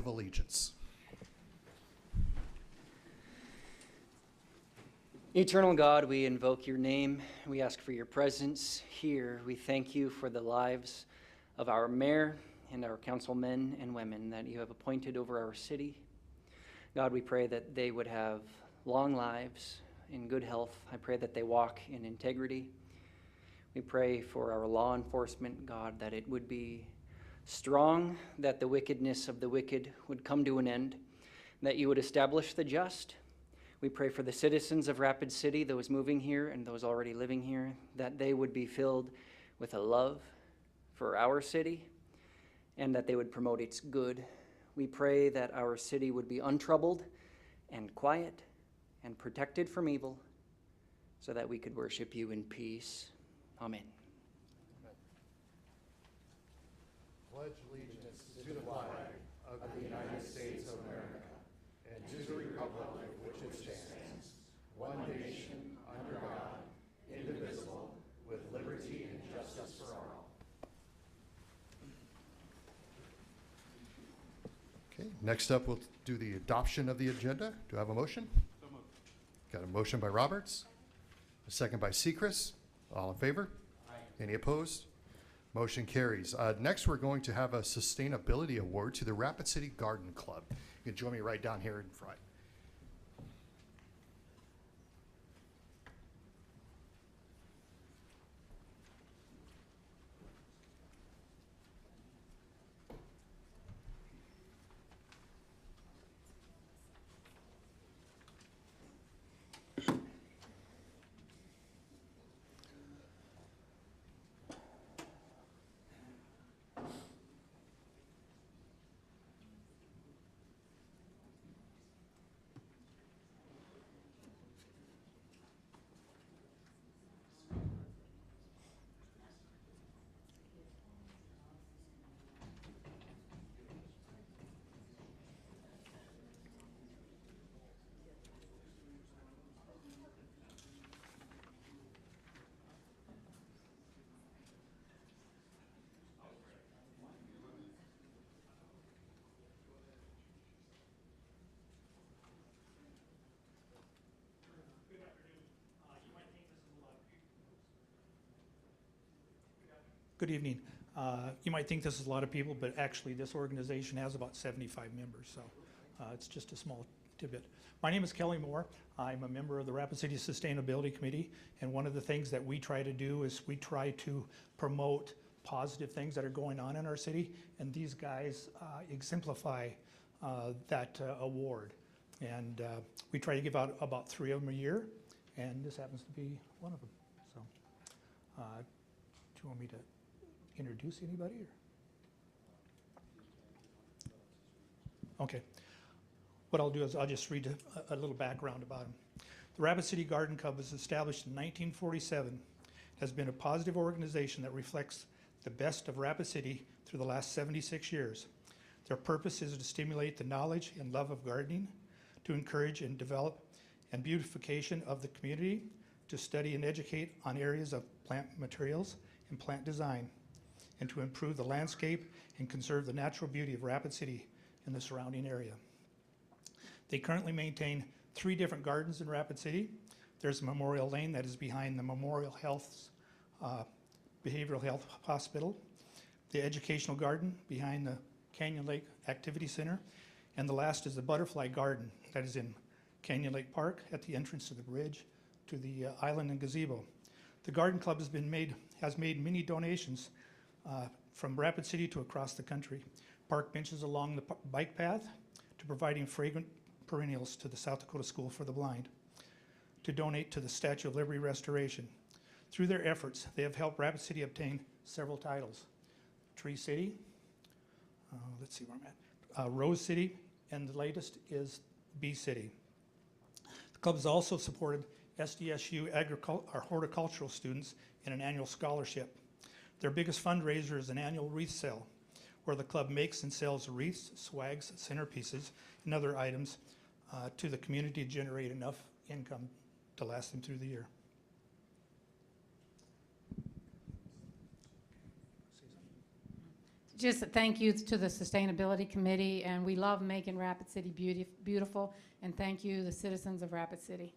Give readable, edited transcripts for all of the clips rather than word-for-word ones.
of Allegiance. Eternal God, we invoke your name. We ask for your presence here. We thank you for the lives of our mayor and our councilmen and women that you have appointed over our city. God, we pray that they would have long lives in good health. I pray that they walk in integrity. We pray for our law enforcement, God, that it would be strong, that the wickedness of the wicked would come to an end, that you would establish the just. We pray for the citizens of Rapid City, those moving here and those already living here, that they would be filled with a love for our city and that they would promote its good. We pray that our city would be untroubled and quiet and protected from evil so that we could worship you in peace. Amen. Pledge allegiance to the flag of the United States of America and to the republic for which it stands, one nation, under God, indivisible, with liberty and justice for all. Okay, next up we'll do the adoption of the agenda. Do I have a motion? So moved. Got a motion by Roberts, a second by Sechrist. All in favor? Aye. Any opposed? Motion carries. Next, we're going to have a sustainability award to the Rapid City Garden Club. You can join me right down here in front. Good evening. You might think this is a lot of people, but actually this organization has about 75 members, so it's just a small tidbit. My name is Kelly Moore. I'm a member of the Rapid City Sustainability Committee, and one of the things that we try to do is we try to promote positive things that are going on in our city, and these guys exemplify that award. And we try to give out about 3 of them a year, and this happens to be one of them. So, do you want me to introduce anybody? Or? Okay. What I'll do is I'll just read a little background about him. The Rapid City Garden Club was established in 1947. It has been a positive organization that reflects the best of Rapid City through the last 76 years. Their purpose is to stimulate the knowledge and love of gardening, to encourage and develop and beautification of the community, to study and educate on areas of plant materials and plant design, and to improve the landscape and conserve the natural beauty of Rapid City and the surrounding area. They currently maintain 3 different gardens in Rapid City. There's Memorial Lane that is behind the Memorial Health's Behavioral Health Hospital, the Educational Garden behind the Canyon Lake Activity Center, and the last is the Butterfly Garden that is in Canyon Lake Park at the entrance to the bridge to the island and gazebo. The Garden Club has made many donations from Rapid City to across the country. Park benches along the bike path, to providing fragrant perennials to the South Dakota School for the Blind, to donate to the Statue of Liberty restoration. Through their efforts, they have helped Rapid City obtain several titles. Tree City, let's see where I'm at, Rose City, and the latest is Bee City. The club has also supported SDSU horticultural students in an annual scholarship. Their biggest fundraiser is an annual wreath sale, where the club makes and sells wreaths, swags, centerpieces, and other items to the community to generate enough income to last them through the year. Just a thank you to the Sustainability Committee, and we love making Rapid City beautiful, and thank you, the citizens of Rapid City.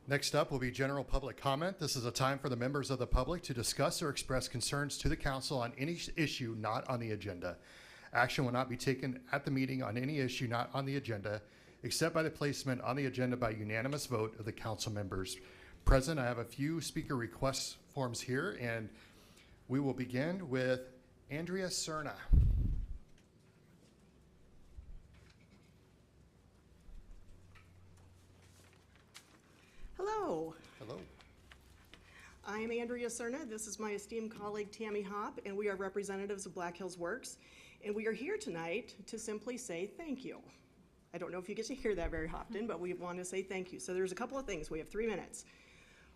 Next up will be general public comment. This is a time for the members of the public to discuss or express concerns to the council on any issue not on the agenda. Action will not be taken at the meeting on any issue not on the agenda, except by the placement on the agenda by unanimous vote of the council members present. I have a few speaker request forms here, and we will begin with Andrea Cerna. Hello, Hello. I'm Andrea Cerna. This is my esteemed colleague Tammy Hopp, and we are representatives of Black Hills Works. And we are here tonight to simply say thank you. I don't know if you get to hear that very often, but we want to say thank you. So there's a couple of things. We have 3 minutes.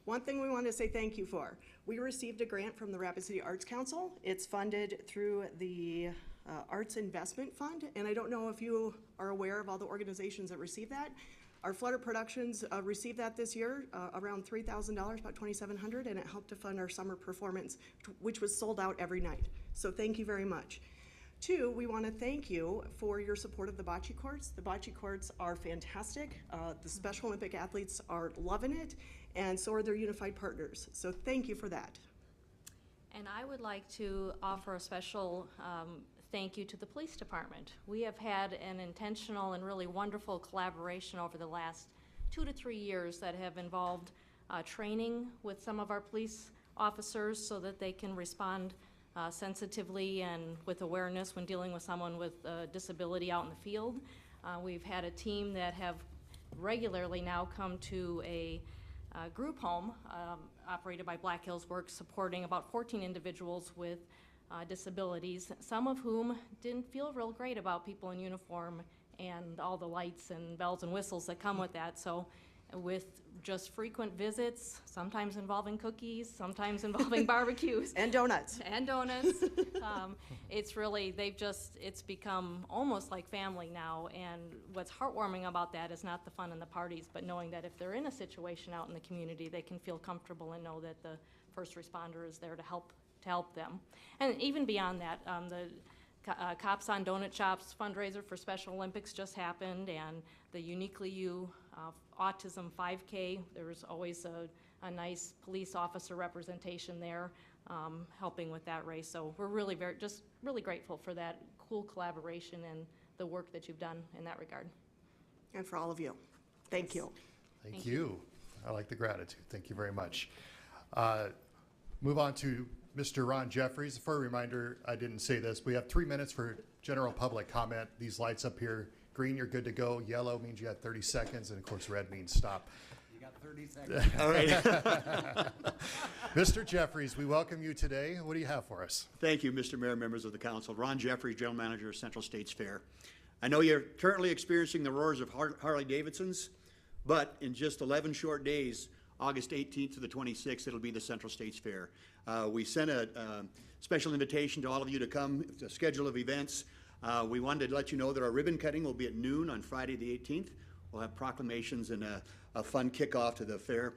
One thing we want to say thank you for. We received a grant from the Rapid City Arts Council. It's funded through the Arts Investment Fund, and I don't know if you are aware of all the organizations that receive that. Our Flutter Productions received that this year, around $3,000, about $2,700, and it helped to fund our summer performance, which was sold out every night. So thank you very much. 2, we want to thank you for your support of the bocce courts. The bocce courts are fantastic. The Special Olympic athletes are loving it, and so are their unified partners. So thank you for that. And I would like to offer a special thank you to the police department. We have had an intentional and really wonderful collaboration over the last 2 to 3 years that have involved training with some of our police officers so that they can respond sensitively and with awareness when dealing with someone with a disability out in the field. We've had a team that have regularly now come to a group home operated by Black Hills Works, supporting about 14 individuals with disabilities, some of whom didn't feel real great about people in uniform and all the lights and bells and whistles that come with that. So with just frequent visits, sometimes involving cookies, sometimes involving barbecues. And donuts. And donuts. It's really, it's become almost like family now. And what's heartwarming about that is not the fun and the parties, but knowing that if they're in a situation out in the community, they can feel comfortable and know that the first responder is there to help them. And even beyond that, the Cops on Donut Shops fundraiser for Special Olympics just happened, and the Uniquely You Autism 5K, there's always a nice police officer representation there helping with that race. So we're really really grateful for that cool collaboration and the work that you've done in that regard. And for all of you. Thank you. Thank you. I like the gratitude. Thank you very much. Move on to Mr. Ron Jeffries. For a reminder, I didn't say this. We have 3 minutes for general public comment. These lights up here, green, you're good to go. Yellow means you have 30 seconds. And of course, red means stop. You got 30 seconds. All right. Mr. Jeffries, we welcome you today. What do you have for us? Thank you, Mr. Mayor, members of the council. Ron Jeffries, General Manager of Central States Fair. I know you're currently experiencing the roars of Harley-Davidsons, but in just 11 short days, August 18th to the 26th, it'll be the Central States Fair. We sent a special invitation to all of you to come, a schedule of events. We wanted to let you know that our ribbon cutting will be at noon on Friday the 18th. We'll have proclamations and a fun kickoff to the fair.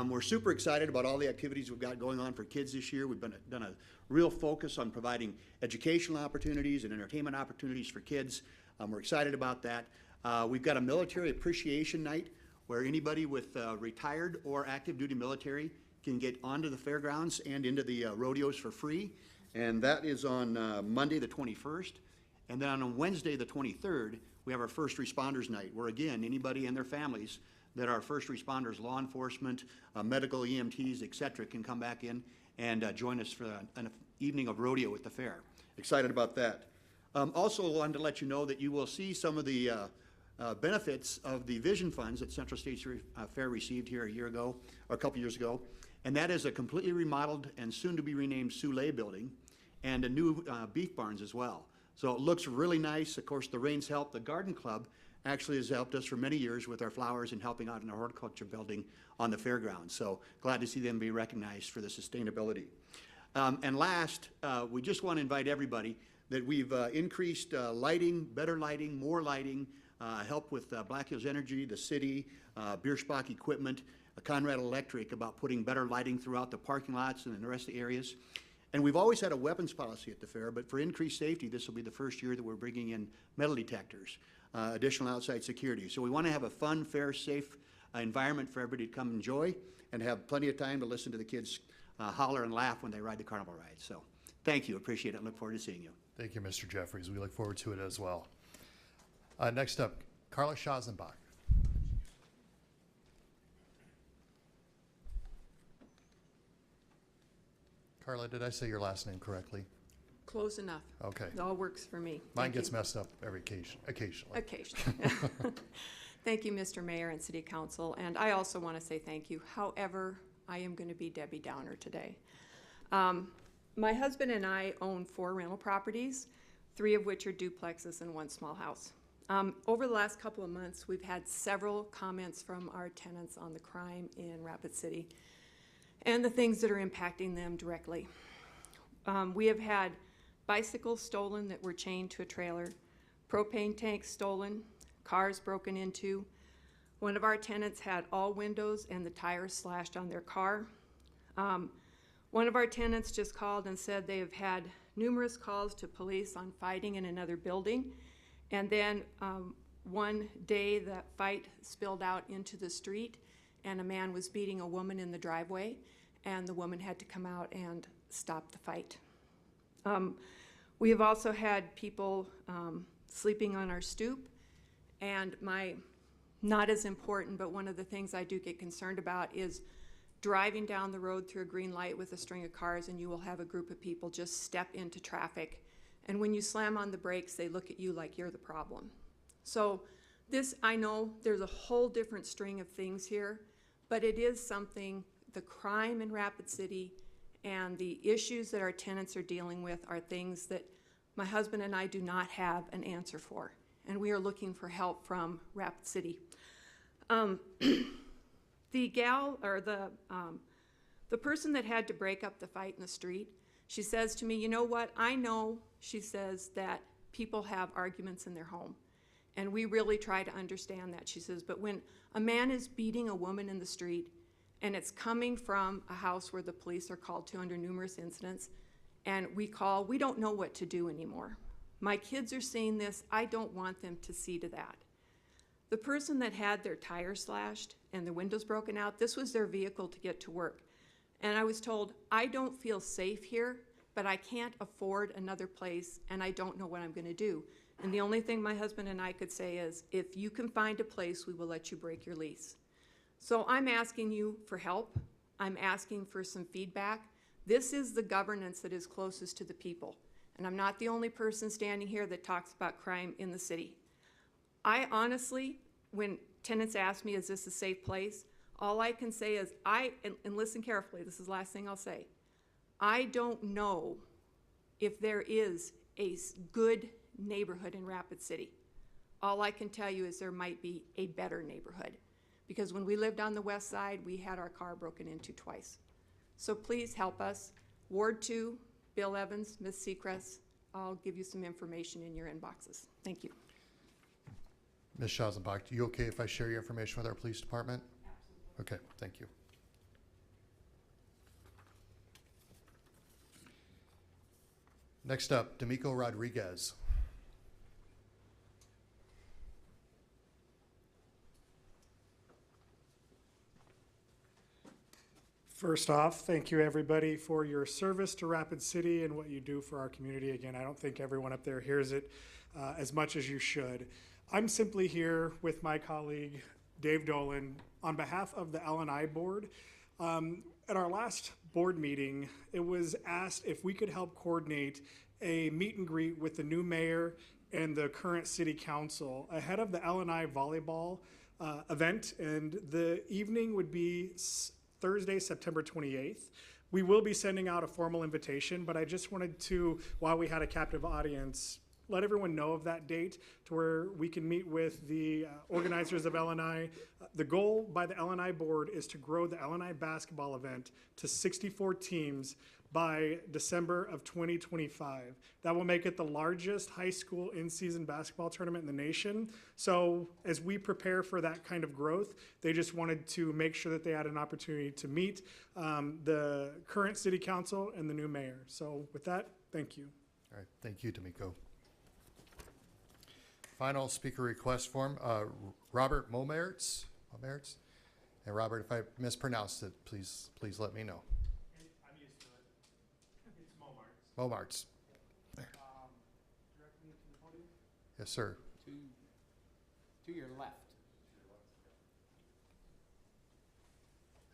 We're super excited about all the activities we've got going on for kids this year. We've done a real focus on providing educational opportunities and entertainment opportunities for kids. We're excited about that. We've got a military appreciation night where anybody with retired or active duty military can get onto the fairgrounds and into the rodeos for free. And that is on Monday the 21st. And then on Wednesday the 23rd, we have our first responders night, where again, anybody and their families that are first responders, law enforcement, medical, EMTs, et cetera, can come back in and join us for an evening of rodeo at the fair. Excited about that. Also wanted to let you know that you will see some of the benefits of the vision funds that Central States Fair received here a year ago, or a couple years ago. And that is a completely remodeled and soon to be renamed Soulé building and a new beef barns as well. So it looks really nice. Of course, the rains help. The garden club actually has helped us for many years with our flowers and helping out in our horticulture building on the fairgrounds. So glad to see them be recognized for the sustainability. And last, we just want to invite everybody that we've increased lighting, better lighting, more lighting, help with Black Hills Energy, the city, Bierschbach Equipment, Conrad Electric about putting better lighting throughout the parking lots and in the rest of the areas. And we've always had a weapons policy at the fair, but for increased safety, this will be the first year that we're bringing in metal detectors, additional outside security. So we want to have a fun, fair, safe environment for everybody to come enjoy and have plenty of time to listen to the kids holler and laugh when they ride the carnival ride. So thank you, appreciate it, and look forward to seeing you. Thank you, Mr. Jeffries. We look forward to it as well. Next up, Carla Schazenbach. Carla, did I say your last name correctly? Close enough. Okay. It all works for me. Mine Thank gets you. messed up occasionally. Occasionally. Thank you, Mr. Mayor and City Council. And I also want to say thank you. However, I am going to be Debbie Downer today. My husband and I own 4 rental properties, 3 of which are duplexes and 1 small house. Over the last couple of months, we've had several comments from our tenants on the crime in Rapid City and the things that are impacting them directly. We have had bicycles stolen that were chained to a trailer, propane tanks stolen, cars broken into. One of our tenants had all windows and the tires slashed on their car. One of our tenants just called and said they have had numerous calls to police on fighting in another building. And then one day that fight spilled out into the street and a man was beating a woman in the driveway and the woman had to come out and stop the fight. We have also had people sleeping on our stoop, and not as important, but one of the things I do get concerned about is driving down the road through a green light with a string of cars and you will have a group of people just step into traffic. And when you slam on the brakes, they look at you like you're the problem. So this, I know there's a whole different string of things here, but it is something, the crime in Rapid City and the issues that our tenants are dealing with are things that my husband and I do not have an answer for. And we are looking for help from Rapid City. The gal, or the person that had to break up the fight in the street, she says to me, you know what, I know, she says, that people have arguments in their home. And we really try to understand that, she says, but when a man is beating a woman in the street and it's coming from a house where the police are called to under numerous incidents, and we don't know what to do anymore. My kids are seeing this, I don't want them to see to that. The person that had their tires slashed and the windows broken out, this was their vehicle to get to work. And I was told, I don't feel safe here, but I can't afford another place and I don't know what I'm gonna do. And the only thing my husband and I could say is, if you can find a place, we will let you break your lease. So I'm asking you for help. I'm asking for some feedback. This is the governance that is closest to the people. And I'm not the only person standing here that talks about crime in the city. I honestly, when tenants ask me, is this a safe place? All I can say is and listen carefully, this is the last thing I'll say. I don't know if there is a good neighborhood in Rapid City. All I can tell you is there might be a better neighborhood. Because when we lived on the west side, we had our car broken into twice. So please help us. Ward 2, Bill Evans, Ms. Seacrest, I'll give you some information in your inboxes. Thank you. Ms. Shazenbach, are you okay if I share your information with our police department? Absolutely. Okay, thank you. Next up, D'Amico Rodriguez. First off, thank you everybody for your service to Rapid City and what you do for our community. Again, I don't think everyone up there hears it as much as you should. I'm simply here with my colleague, Dave Dolan, on behalf of the L&I board. At our last board meeting, it was asked if we could help coordinate a meet and greet with the new mayor and the current city council ahead of the L&I volleyball event, and the evening would be Thursday, September 28th. We will be sending out a formal invitation, but I just wanted to, while we had a captive audience, let everyone know of that date to where we can meet with the organizers of L&I. The goal by the L&I board is to grow the L&I basketball event to 64 teams by December of 2025. That will make it the largest high school in-season basketball tournament in the nation. So as we prepare for that kind of growth, they just wanted to make sure that they had an opportunity to meet the current city council and the new mayor. So with that, thank you. All right, thank you, D'Amico. Final speaker request form, Robert Momertz. And Robert, if I mispronounced it, please let me know. I'm used to it. It's Momarts. Momartz. Directly into the podium. Yes, sir. To your left.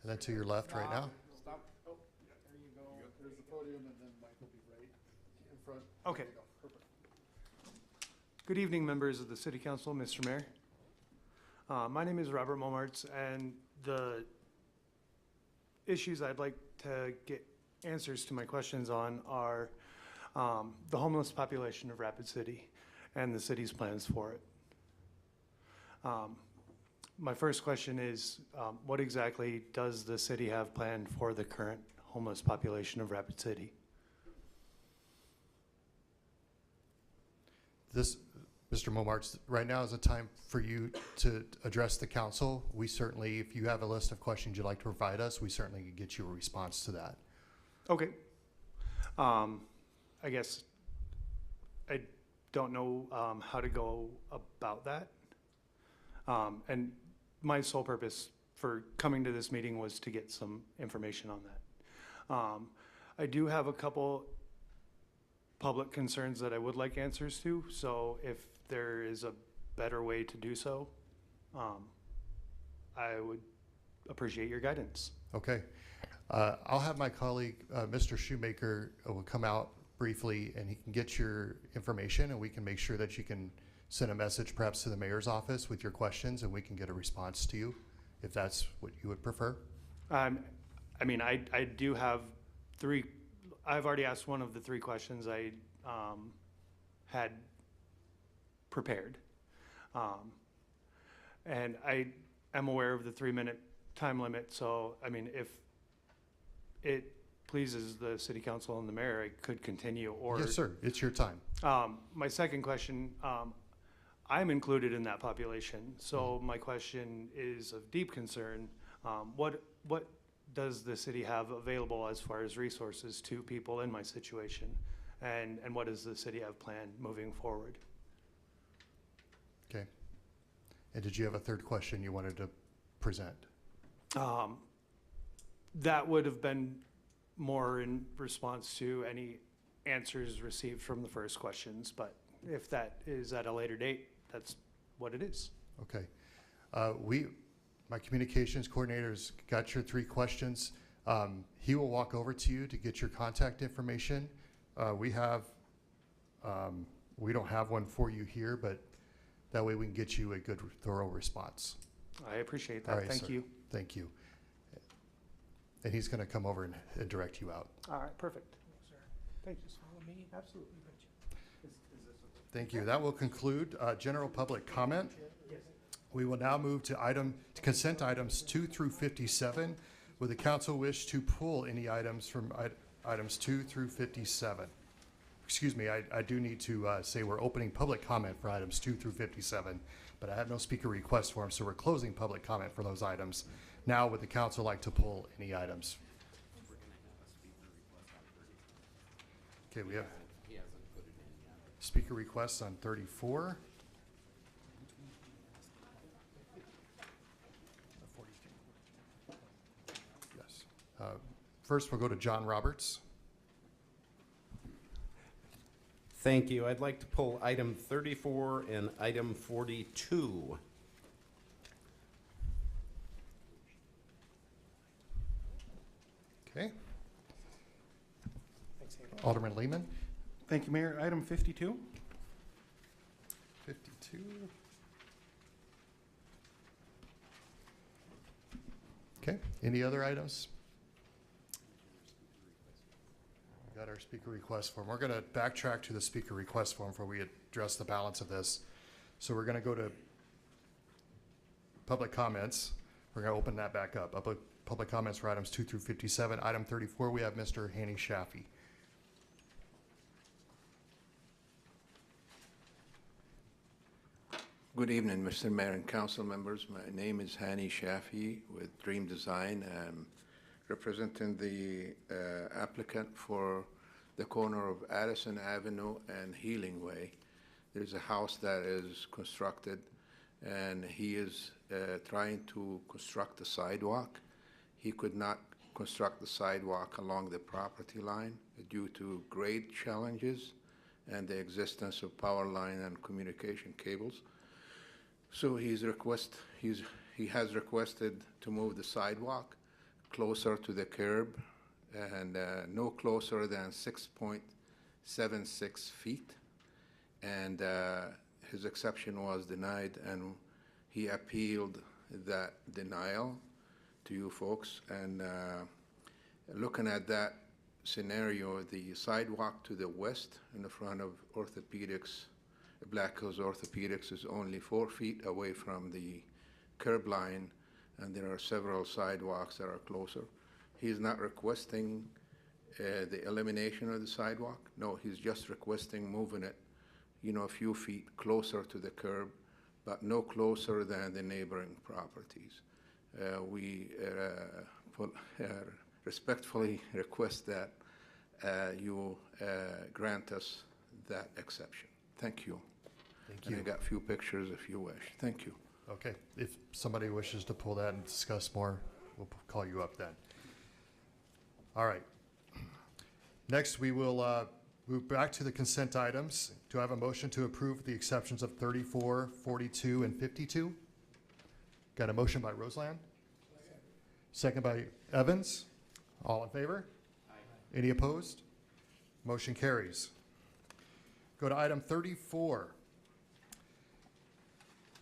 And then to your left right now. Stop. Oh, there you go. There's the podium and then Mike will be right in front. Okay. Good evening, members of the City Council, Mr. Mayor. My name is Robert Momartz, and the issues I'd like to get answers to my questions on are the homeless population of Rapid City and the city's plans for it. My first question is, what exactly does the city have planned for the current homeless population of Rapid City? Mr. Momartz, right now is a time for you to address the council. We certainly, if you have a list of questions you'd like to provide us, we certainly can get you a response to that. Okay. I guess I don't know how to go about that. And my sole purpose for coming to this meeting was to get some information on that. I do have a couple public concerns that I would like answers to, so if there is a better way to do so, I would appreciate your guidance. Okay. I'll have my colleague, Mr. Shoemaker, will come out briefly and he can get your information and we can make sure that you can send a message perhaps to the mayor's office with your questions and we can get a response to you if that's what you would prefer. I mean, I do have three. I've already asked one of the three questions I had prepared. And I am aware of the 3-minute time limit. So, I mean, if it pleases the city council and the mayor, I could continue or. Yes, sir. It's your time. My second question, I'm included in that population. So my question is of deep concern. What does the city have available as far as resources to people in my situation? And what does the city have planned moving forward? Okay. And did you have a third question you wanted to present? That would have been more in response to any answers received from the first questions, but if that is at a later date, that's what it is. Okay. My communications coordinator's got your 3 questions. He will walk over to you to get your contact information. We don't have one for you here, but that way we can get you a good, thorough response. I appreciate that. All right, Thank sir. you. Thank you. And he's going to come over and direct you out. All right, perfect. Thank you. Absolutely. Thank you. That will conclude general public comment. We will now move to consent items 2 through 57. Would the council wish to pull any items from items 2 through 57? Excuse me, I do need to say we're opening public comment for items 2 through 57, but I have no speaker request for them, so we're closing public comment for those items. Now, would the council like to pull any items? Okay, we have speaker requests on 34. Yes. First, we'll go to John Roberts. Thank you. I'd like to pull item 34 and item 42. Okay. Alderman Lehman. Thank you, Mayor. Item 52. 52. Okay, any other items? We got our speaker request form. We're going to backtrack to the speaker request form before we address the balance of this. So we're going to go to public comments. We're going to open that back up. Public comments for items 2 through 57. Item 34, we have Mr. Hanny Shaffey. Good evening, Mr. Mayor and council members. My name is Hani Shafi with Dream Design. I'm representing the applicant for the corner of Addison Avenue and Healing Way. There's a house that is constructed, and he is trying to construct a sidewalk. He could not construct the sidewalk along the property line due to grade challenges and the existence of power line and communication cables. So he has requested to move the sidewalk closer to the curb and no closer than 6.76 feet. And his exception was denied, and he appealed that denial to you folks. And looking at that scenario, the sidewalk to the west in the front of Orthopedics, Black Hills Orthopedics, is only 4 feet away from the curb line, and there are several sidewalks that are closer. He's not requesting the elimination of the sidewalk. No, he's just requesting moving it, a few feet closer to the curb, but no closer than the neighboring properties. We respectfully request that you grant us that exception. Thank you. Thank you. And I got a few pictures if you wish. Thank you. Okay, if somebody wishes to pull that and discuss more, we'll call you up then. All right. Next, we will move back to the consent items. Do I have a motion to approve the exceptions of 34, 42, and 52? Got a motion by Roseland? Second by Evans. All in favor? Aye. Any opposed? Motion carries. Go to item 34.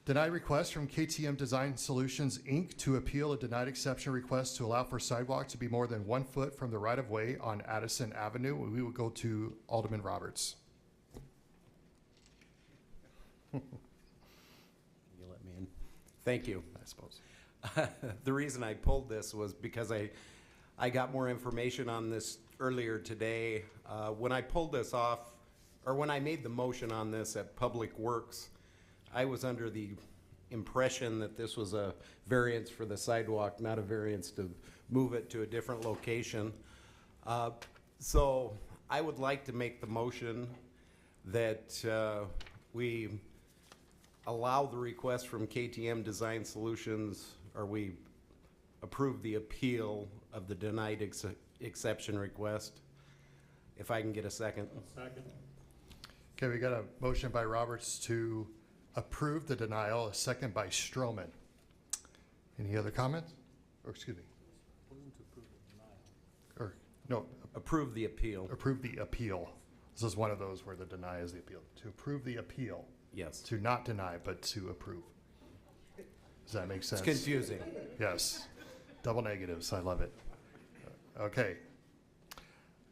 Deny request from KTM Design Solutions, Inc. to appeal a denied exception request to allow for sidewalk to be more than 1 foot from the right-of-way on Addison Avenue. We will go to Alderman Roberts. You let me in. Thank you. I suppose. The reason I pulled this was because I got more information on this earlier today. When I pulled this off, or when I made the motion on this at Public Works, I was under the impression that this was a variance for the sidewalk, not a variance to move it to a different location. So I would like to make the motion that we allow the request from KTM Design Solutions, or we approve the appeal of the denied exception request. If I can get a second. Second. Okay, we got a motion by Roberts to approve the denial, a second by Stroman. Any other comments? Or excuse me. Or no, Approve the appeal. approve the appeal. This is one of those where the deny is the appeal. To approve the appeal, Yes. to not deny, but to approve. Does that make sense? It's confusing. Yes. Double negatives, I love it. Okay.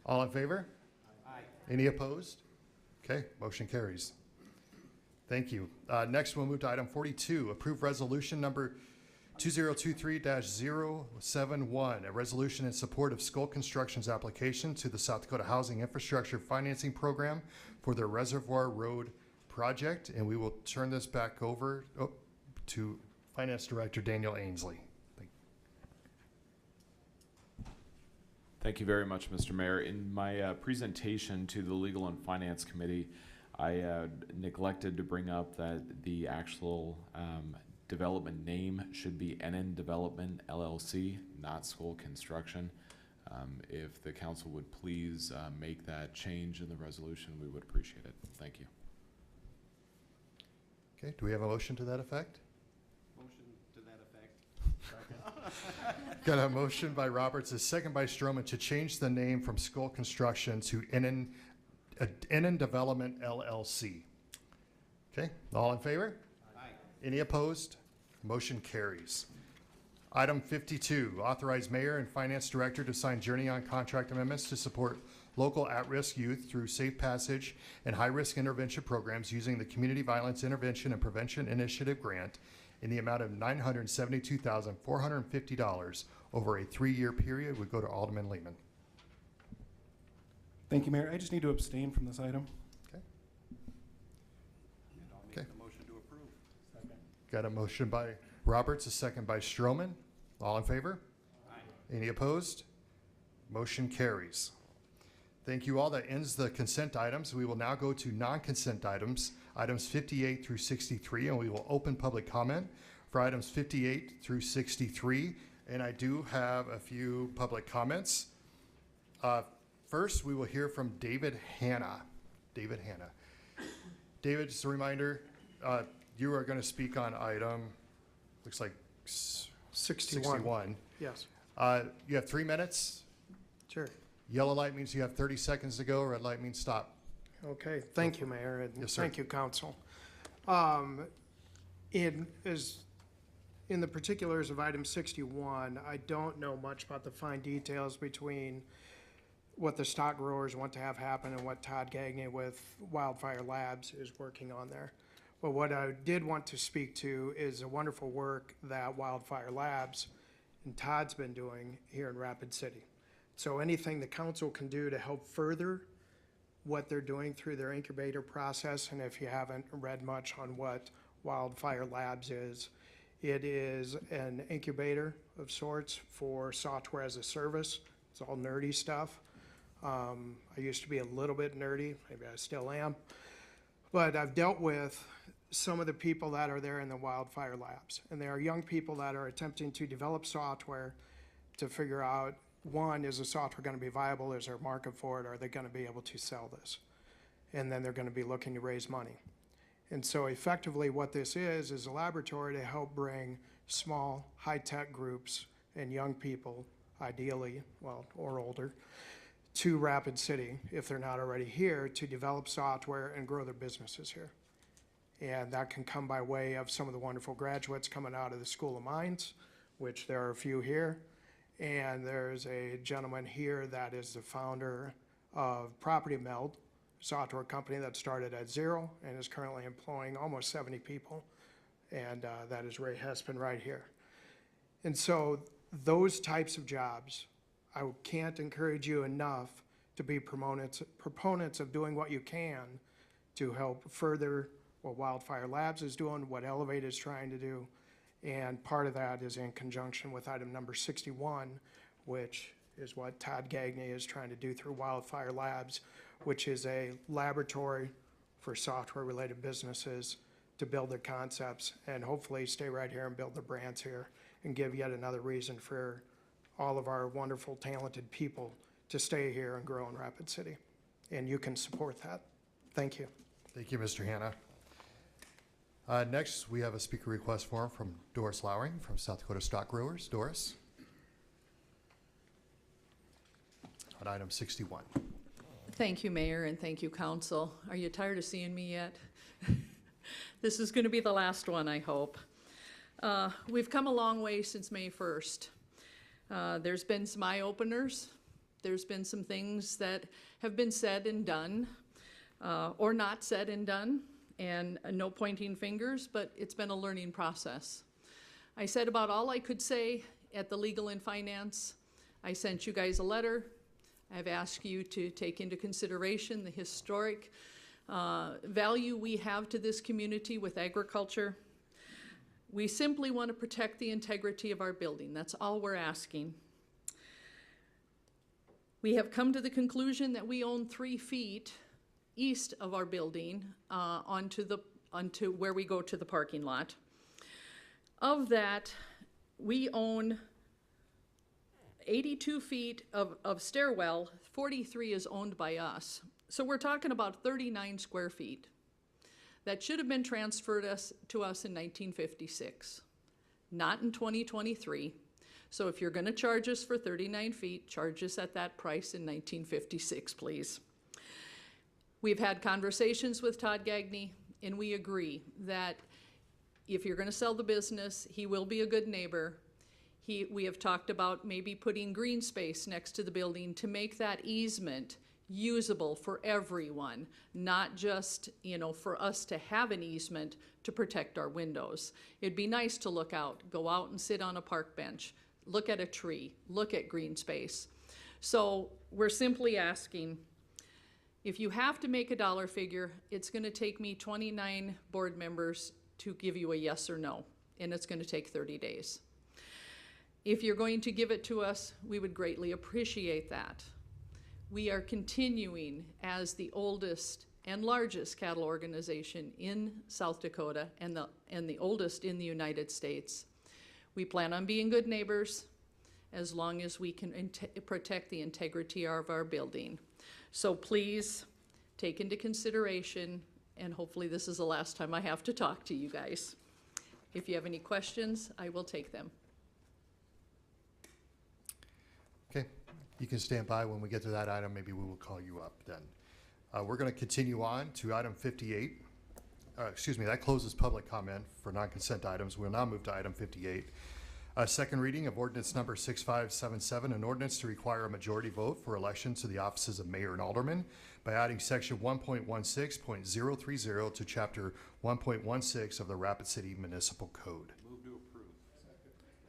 All in favor? Aye. Any opposed? Okay, motion carries. Thank you. Next, we'll move to item 42, approve resolution number 2023-071, a resolution in support of Skull Construction's application to the South Dakota Housing Infrastructure Financing Program for their Reservoir Road project. And we will turn this back over to Finance Director Daniel Ainsley. Thank you very much, Mr. Mayor. In my presentation to the Legal and Finance Committee, I neglected to bring up that the actual development name should be NN Development LLC, not Skull Construction. If the council would please make that change in the resolution, we would appreciate it. Thank you. Okay, do we have a motion to that effect? Motion to that effect. Got a motion by Roberts, a second by Stroman to change the name from Skull Construction to NN Development LLC. Okay, all in favor? Aye. Any opposed? Motion carries. Item 52, authorize mayor and finance director to sign Journey on contract amendments to support local at-risk youth through safe passage and high-risk intervention programs using the Community Violence Intervention and Prevention Initiative grant in the amount of $972,450 over a 3-year period. Would go to Alderman Lehman. Thank you, Mayor. I just need to abstain from this item. Okay. And I'll make Okay. the motion to approve. Second. Got a motion by Roberts, a second by Stroman. All in favor? Aye. Any opposed? Motion carries. Thank you all. That ends the consent items. We will now go to non-consent items, items 58 through 63, and we will open public comment for items 58 through 63. And I do have a few public comments. First, we will hear from David Hanna. David Hanna. David, just a reminder, you are going to speak on item, looks like 61. Yes, You have 3 minutes. sure. Yellow light means you have 30 seconds to go. Red light means stop. Okay, thank you, Mayor, and Yes, sir. thank you, council. In the particulars of item 61, I don't know much about the fine details between what the stock growers want to have happen and what Todd Gagne with Wildfire Labs is working on there. But what I did want to speak to is the wonderful work that Wildfire Labs and Todd's been doing here in Rapid City. So anything the council can do to help further what they're doing through their incubator process, and if you haven't read much on what Wildfire Labs is, it is an incubator of sorts for software as a service. It's all nerdy stuff. I used to be a little bit nerdy, maybe I still am, but I've dealt with some of the people that are there in the Wildfire Labs, and they are young people that are attempting to develop software to figure out, one, is the software going to be viable? Is there a market for it? Are they going to be able to sell this? And then they're going to be looking to raise money. And so effectively what this is a laboratory to help bring small, high-tech groups and young people, ideally, well, or older, to Rapid City, if they're not already here, to develop software and grow their businesses here. And that can come by way of some of the wonderful graduates coming out of the School of Mines, which there are a few here. And there's a gentleman here that is the founder of Property Meld, software company that started at 0 and is currently employing almost 70 people. And that is Ray Hespin right here. And so those types of jobs, I can't encourage you enough to be proponents of doing what you can to help further what Wildfire Labs is doing, what Elevate is trying to do. And part of that is in conjunction with item number 61, which is what Todd Gagne is trying to do through Wildfire Labs, which is a laboratory for software-related businesses to build their concepts and hopefully stay right here and build their brands here and give yet another reason for all of our wonderful, talented people to stay here and grow in Rapid City. And you can support that. Thank you. Thank you, Mr. Hanna. Next, we have a speaker request form from Doris Lowering from South Dakota Stock Growers. Doris? On item 61. Thank you, Mayor, and thank you, Council. Are you tired of seeing me yet? This is going to be the last one, I hope. We've come a long way since May 1st. There's been some eye-openers. There's been some things that have been said and done, or not said and done, and no pointing fingers, but it's been a learning process. I said about all I could say at the Legal and Finance. I sent you guys a letter. I've asked you to take into consideration the historic value we have to this community with agriculture. We simply want to protect the integrity of our building. That's all we're asking. We have come to the conclusion that we own 3 feet east of our building onto where we go to the parking lot. Of that, we own 82 feet of stairwell, 43 is owned by us. So we're talking about 39 square feet. That should have been transferred to us in 1956, not in 2023. So if you're going to charge us for 39 feet, charge us at that price in 1956, please. We've had conversations with Todd Gagney, and we agree that if you're going to sell the business, he will be a good neighbor. We have talked about maybe putting green space next to the building to make that easement usable for everyone, not just, for us to have an easement to protect our windows. It'd be nice to look out, go out and sit on a park bench, look at a tree, look at green space. So we're simply asking, if you have to make a dollar figure, it's going to take me 29 board members to give you a yes or no, and it's going to take 30 days. If you're going to give it to us, we would greatly appreciate that. We are continuing as the oldest and largest cattle organization in South Dakota and the oldest in the United States. We plan on being good neighbors as long as we can protect the integrity of our building. So please take into consideration, and hopefully this is the last time I have to talk to you guys. If you have any questions, I will take them. Okay, you can stand by. When we get to that item, maybe we will call you up then. We're going to continue on to item 58. That closes public comment for non-consent items. We'll now move to item 58. Second reading of ordinance number 6577, an ordinance to require a majority vote for elections to the offices of mayor and alderman by adding section 1.16.030 to chapter 1.16 of the Rapid City Municipal Code. Move to approve.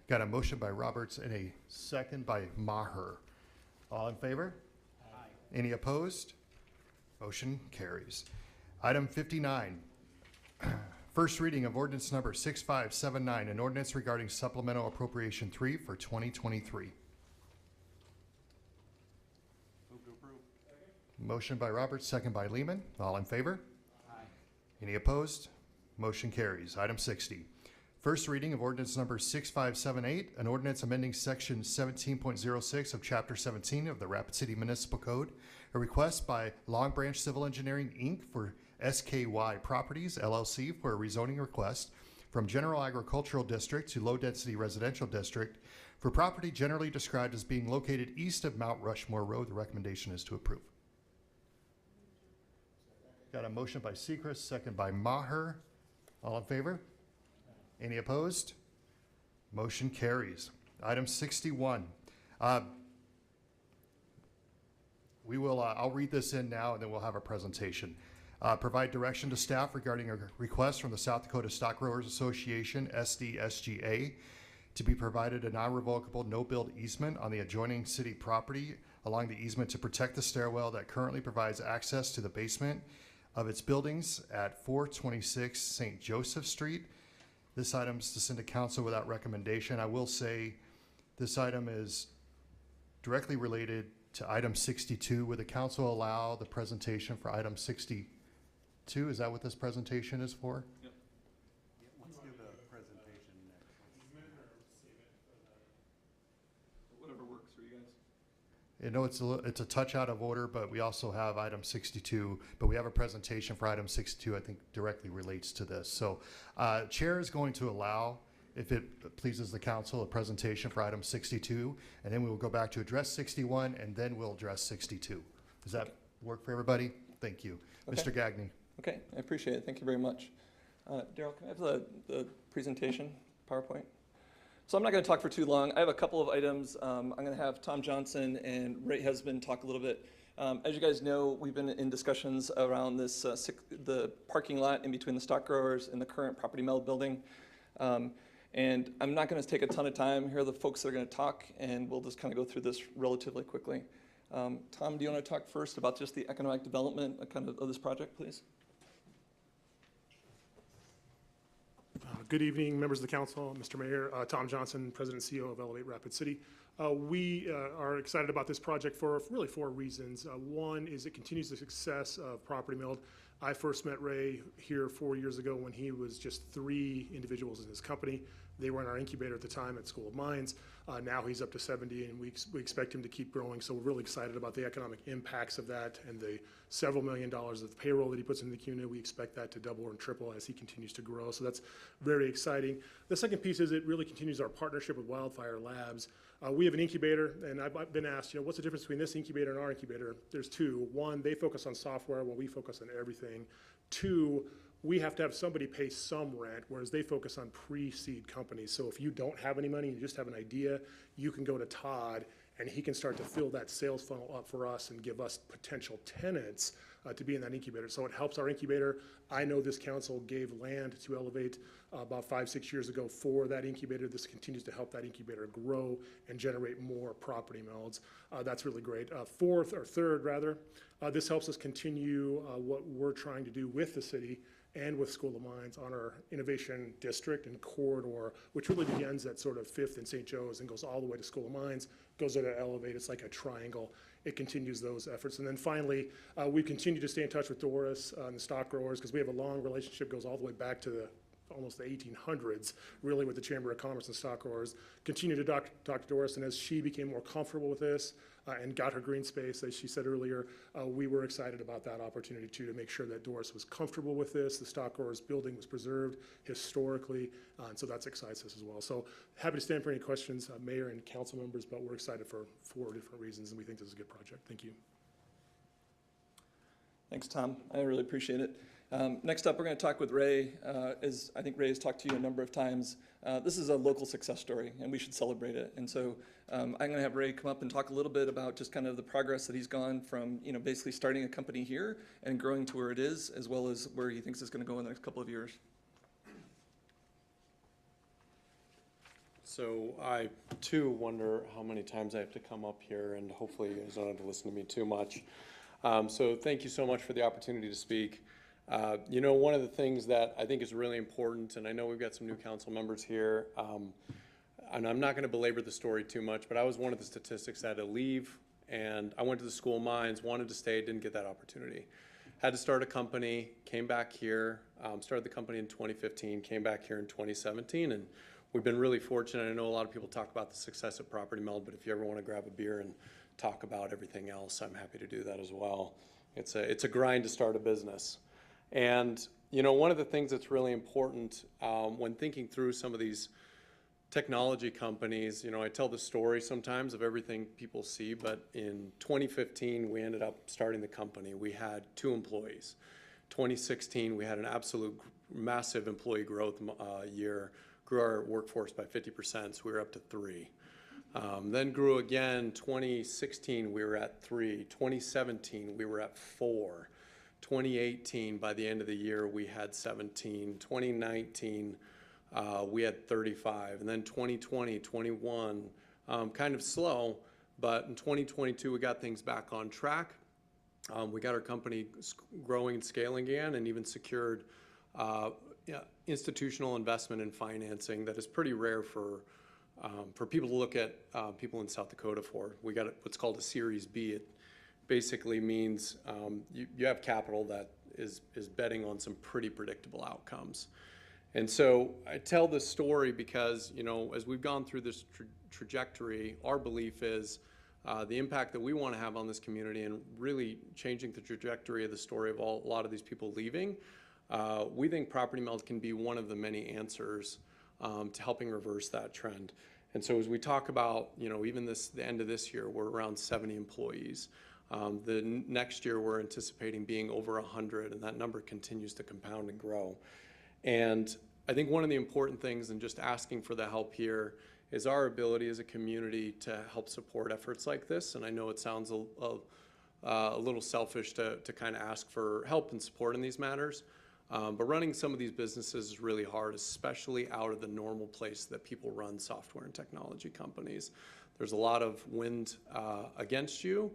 Got a motion by Roberts and a second by Maher. All in favor? Aye. Any opposed? Motion carries. Item 59. First reading of ordinance number 6579, an ordinance regarding supplemental appropriation 3 for 2023. Move to approve. Motion by Roberts, second by Lehman. All in favor? Aye. Any opposed? Motion carries. Item 60. First reading of ordinance number 6578, an ordinance amending section 17.06 of chapter 17 of the Rapid City Municipal Code. A request by Long Branch Civil Engineering, Inc. for SKY Properties, LLC, for a rezoning request from General Agricultural District to Low Density Residential District for property generally described as being located east of Mount Rushmore Road. The recommendation is to approve. Got a motion by Sechrist, second by Maher. All in favor? Any opposed? Motion carries. Item 61. I'll read this in now and then we'll have a presentation. Provide direction to staff regarding a request from the South Dakota Stock Growers Association, SDSGA, to be provided a non-revocable no-build easement on the adjoining city property along the easement to protect the stairwell that currently provides access to the basement of its buildings at 426 St. Joseph Street. This item is to send to council without recommendation. I will say this item is directly related to item 62. Would the council allow the presentation for item 62? Is that what this presentation is for? Yep. Let's do the presentation next. Whatever works for you guys. I know it's a touch out of order, but we also have item 62, but we have a presentation for item 62 I think directly relates to this. So chair is going to allow, if it pleases the council, a presentation for item 62, and then we will go back to address 61, and then we'll address 62. Does that work for everybody? Thank you. Okay. Mr. Gagney. Okay, I appreciate it. Thank you very much. Daryl, can I have the presentation PowerPoint? So I'm not going to talk for too long. I have a couple of items. I'm going to have Tom Johnson and Ray Husband talk a little bit. As you guys know, we've been in discussions around this the parking lot in between the stock growers and the current property meld building. And I'm not going to take a ton of time. Here are the folks that are going to talk, and we'll just kind of go through this relatively quickly. Tom, do you want to talk first about just the economic development of this project, please? Good evening, members of the council, Mr. Mayor. Tom Johnson, President and CEO of Elevate Rapid City. We are excited about this project for really 4 reasons. One is it continues the success of Property Meld. I first met Ray here 4 years ago when he was just 3 individuals in his company. They were in our incubator at the time at School of Mines. Now he's up to 70, and we expect him to keep growing. So we're really excited about the economic impacts of that and the several $1 million of payroll that he puts into the community. We expect that to double and triple as he continues to grow. So that's very exciting. The second piece is it really continues our partnership with Wildfire Labs. We have an incubator, and I've been asked, what's the difference between this incubator and our incubator? There's 2. 1, they focus on software while we focus on everything. 2, we have to have somebody pay some rent, whereas they focus on pre-seed companies. So if you don't have any money, you just have an idea, you can go to Todd, and he can start to fill that sales funnel up for us and give us potential tenants to be in that incubator. So it helps our incubator. I know this council gave land to Elevate about 5-6 years ago for that incubator. This continues to help that incubator grow and generate more property melds. That's really great. Third, this helps us continue what we're trying to do with the city and with School of Mines on our innovation district and corridor, which really begins at sort of 5th and St. Joe's and goes all the way to School of Mines, goes to Elevate. It's like a triangle. It continues those efforts. And then finally, we continue to stay in touch with Doris and the stock growers because we have a long relationship, goes all the way back to almost the 1800s, really, with the Chamber of Commerce and stock growers. Continue to talk to Doris, and as she became more comfortable with this and got her green space, as she said earlier, we were excited about that opportunity too, to make sure that Doris was comfortable with this. The stock growers building was preserved historically, and so that excites us as well. So happy to stand for any questions, Mayor and council members, but we're excited for 4 different reasons, and we think this is a good project. Thank you. Thanks, Tom. I really appreciate it. Next up, we're going to talk with Ray. As I think Ray has talked to you a number of times, this is a local success story, and we should celebrate it. And so I'm going to have Ray come up and talk a little bit about just kind of the progress that he's gone from, basically starting a company here and growing to where it is, as well as where he thinks it's going to go in the next couple of years. So I, too, wonder how many times I have to come up here, and hopefully you guys don't have to listen to me too much. So thank you so much for the opportunity to speak. One of the things that I think is really important, and I know we've got some new council members here, and I'm not going to belabor the story too much, but I was one of the statistics that had to leave, and I went to the School of Mines, wanted to stay, didn't get that opportunity. Had to start a company, came back here, started the company in 2015, came back here in 2017, and we've been really fortunate. I know a lot of people talk about the success of Property Meld, but if you ever want to grab a beer and talk about everything else, I'm happy to do that as well. It's a grind to start a business. And, one of the things that's really important when thinking through some of these technology companies, I tell the story sometimes of everything people see, but in 2015, we ended up starting the company. We had 2 employees. 2016, we had an absolute massive employee growth year, grew our workforce by 50%, so we were up to 3. Then grew again. 2016, we were at 3. 2017, we were at 4. 2018, by the end of the year, we had 17. 2019, we had 35. And then 2020, 21, kind of slow, but in 2022, we got things back on track. We got our company growing and scaling again, and even secured institutional investment and financing that is pretty rare for people to look at people in South Dakota for. We got what's called a Series B. It basically means you have capital that is betting on some pretty predictable outcomes. And so I tell this story because, as we've gone through this trajectory, our belief is the impact that we want to have on this community and really changing the trajectory of the story of a lot of these people leaving. We think Property Meld can be one of the many answers to helping reverse that trend. And so as we talk about, even the end of this year, we're around 70 employees. The next year we're anticipating being over 100, and that number continues to compound and grow. And I think one of the important things in just asking for the help here is our ability as a community to help support efforts like this. And I know it sounds a little selfish to kind of ask for help and support in these matters. But running some of these businesses is really hard, especially out of the normal place that people run software and technology companies. There's a lot of wind against you.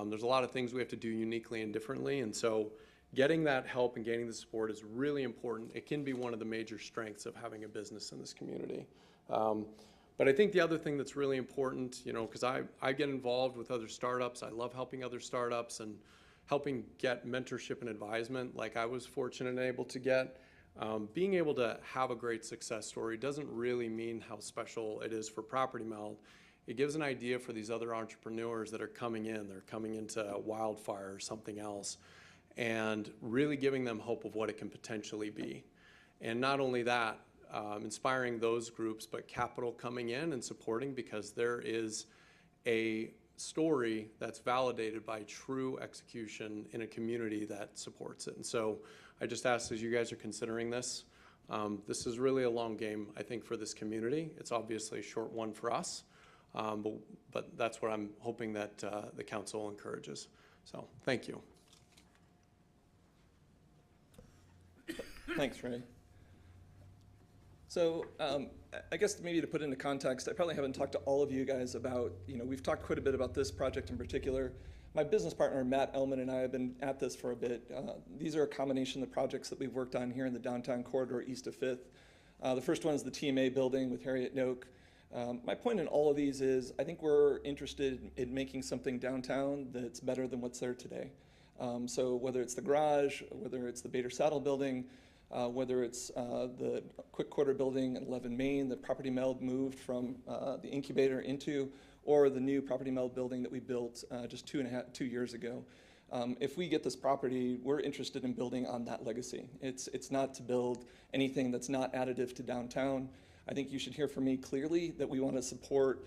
There's a lot of things we have to do uniquely and differently. And so getting that help and gaining the support is really important. It can be one of the major strengths of having a business in this community. But I think the other thing that's really important, you know, because I get involved with other startups. I love helping other startups and helping get mentorship and advisement like I was fortunate and able to get. Being able to have a great success story doesn't really mean how special it is for Property Meld. It gives an idea for these other entrepreneurs that are coming in. They're coming into Wildfire or something else, and really giving them hope of what it can potentially be. And not only that, inspiring those groups, but capital coming in and supporting, because there is a story that's validated by true execution in a community that supports it. And so I just ask, as you guys are considering this, this is really a long game, I think, for this community. It's obviously a short one for us, but that's what I'm hoping that the council encourages. So thank you. Thanks, Ray. So I guess maybe to put into context, I probably haven't talked to all of you guys about, you know, we've talked quite a bit about this project in particular. My business partner, Matt Ellman, and I have been at this for a bit. These are a combination of the projects that we've worked on here in the downtown corridor east of 5th. The first one is the TMA building with Harriet Noak. My point in all of these is I think we're interested in making something downtown that's better than what's there today. So whether it's the garage, whether it's the Bader Saddle building, whether it's the Quick Quarter building in 11 Main that Property Meld moved from the incubator into, or the new Property Meld building that we built just 2 years ago. If we get this property, we're interested in building on that legacy. It's not to build anything that's not additive to downtown. I think you should hear from me clearly that we want to support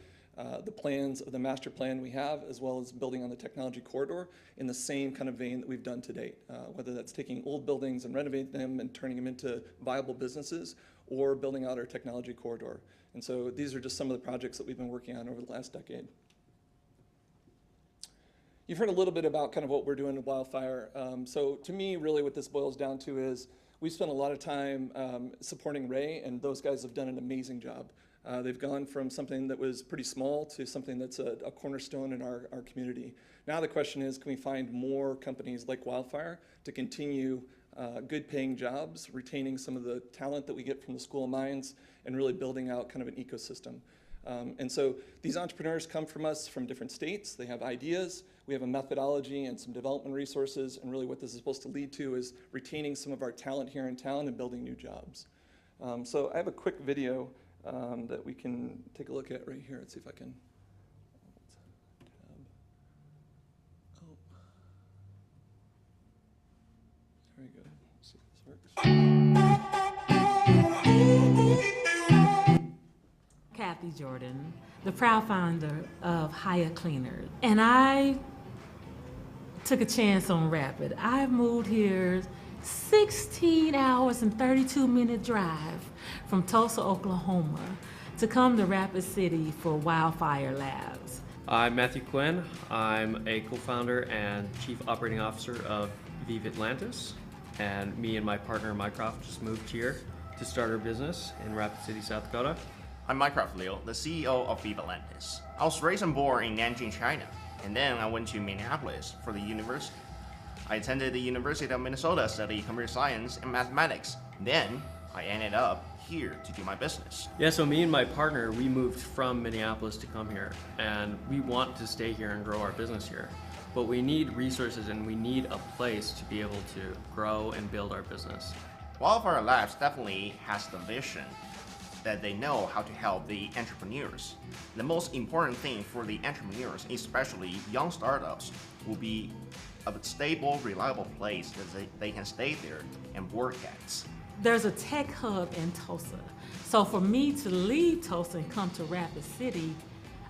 the plans of the master plan we have, as well as building on the technology corridor in the same kind of vein that we've done to date, whether that's taking old buildings and renovating them and turning them into viable businesses, or building out our technology corridor. And so these are just some of the projects that we've been working on over the last decade. You've heard a little bit about kind of what we're doing with Wildfire. So to me, really what this boils down to is we've spent a lot of time supporting Ray, and those guys have done an amazing job. They've gone from something that was pretty small to something that's a cornerstone in our community. Now the question is, can we find more companies like Wildfire to continue good paying jobs, retaining some of the talent that we get from the School of Mines, and really building out kind of an ecosystem. And so these entrepreneurs come from us from different states. They have ideas. We have a methodology and some development resources, and really what this is supposed to lead to is retaining some of our talent here in town and building new jobs. So I have a quick video that we can take a look at right here. Let's see if I can. Oh. There we go. Let's see if this works. Kathy Jordan, the proud founder of Hire Cleaners. And I took a chance on Rapid. I moved here 16 hours and 32-minute drive from Tulsa, Oklahoma, to come to Rapid City for Wildfire Labs. I'm Matthew Quinn. I'm a co-founder and chief operating officer of Vive Atlantis. And me and my partner, Mycroft, just moved here to start our business in Rapid City, South Dakota. I'm Mycroft Liu, the CEO of Vive Atlantis. I was raised and born in Nanjing, China, and then I went to Minneapolis for the university. I attended the University of Minnesota, studying computer science and mathematics. Then I ended up here to do my business. Yeah, so me and my partner, we moved from Minneapolis to come here, and we want to stay here and grow our business here. But we need resources and we need a place to be able to grow and build our business. Wildfire Labs definitely has the vision that they know how to help the entrepreneurs. The most important thing for the entrepreneurs, especially young startups, will be a stable, reliable place that they can stay there and work at. There's a tech hub in Tulsa. So for me to leave Tulsa and come to Rapid City,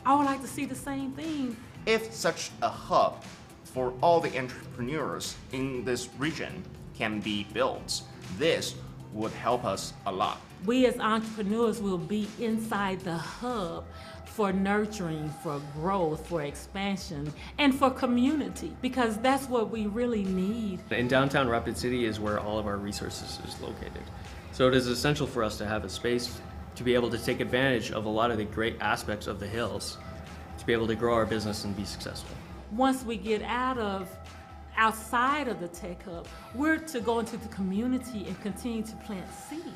I would like to see the same thing. If such a hub for all the entrepreneurs in this region can be built, this would help us a lot. We as entrepreneurs will be inside the hub for nurturing, for growth, for expansion, and for community, because that's what we really need. In downtown Rapid City is where all of our resources is located. So it is essential for us to have a space to be able to take advantage of a lot of the great aspects of the hills, to be able to grow our business and be successful. Once we get outside of the tech hub, we're to go into the community and continue to plant seeds.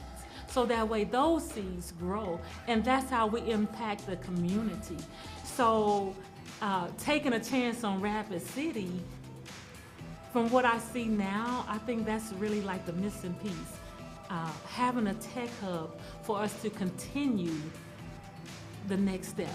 So that way those seeds grow, and that's how we impact the community. So taking a chance on Rapid City, from what I see now, I think that's really like the missing piece. Having a tech hub for us to continue the next step.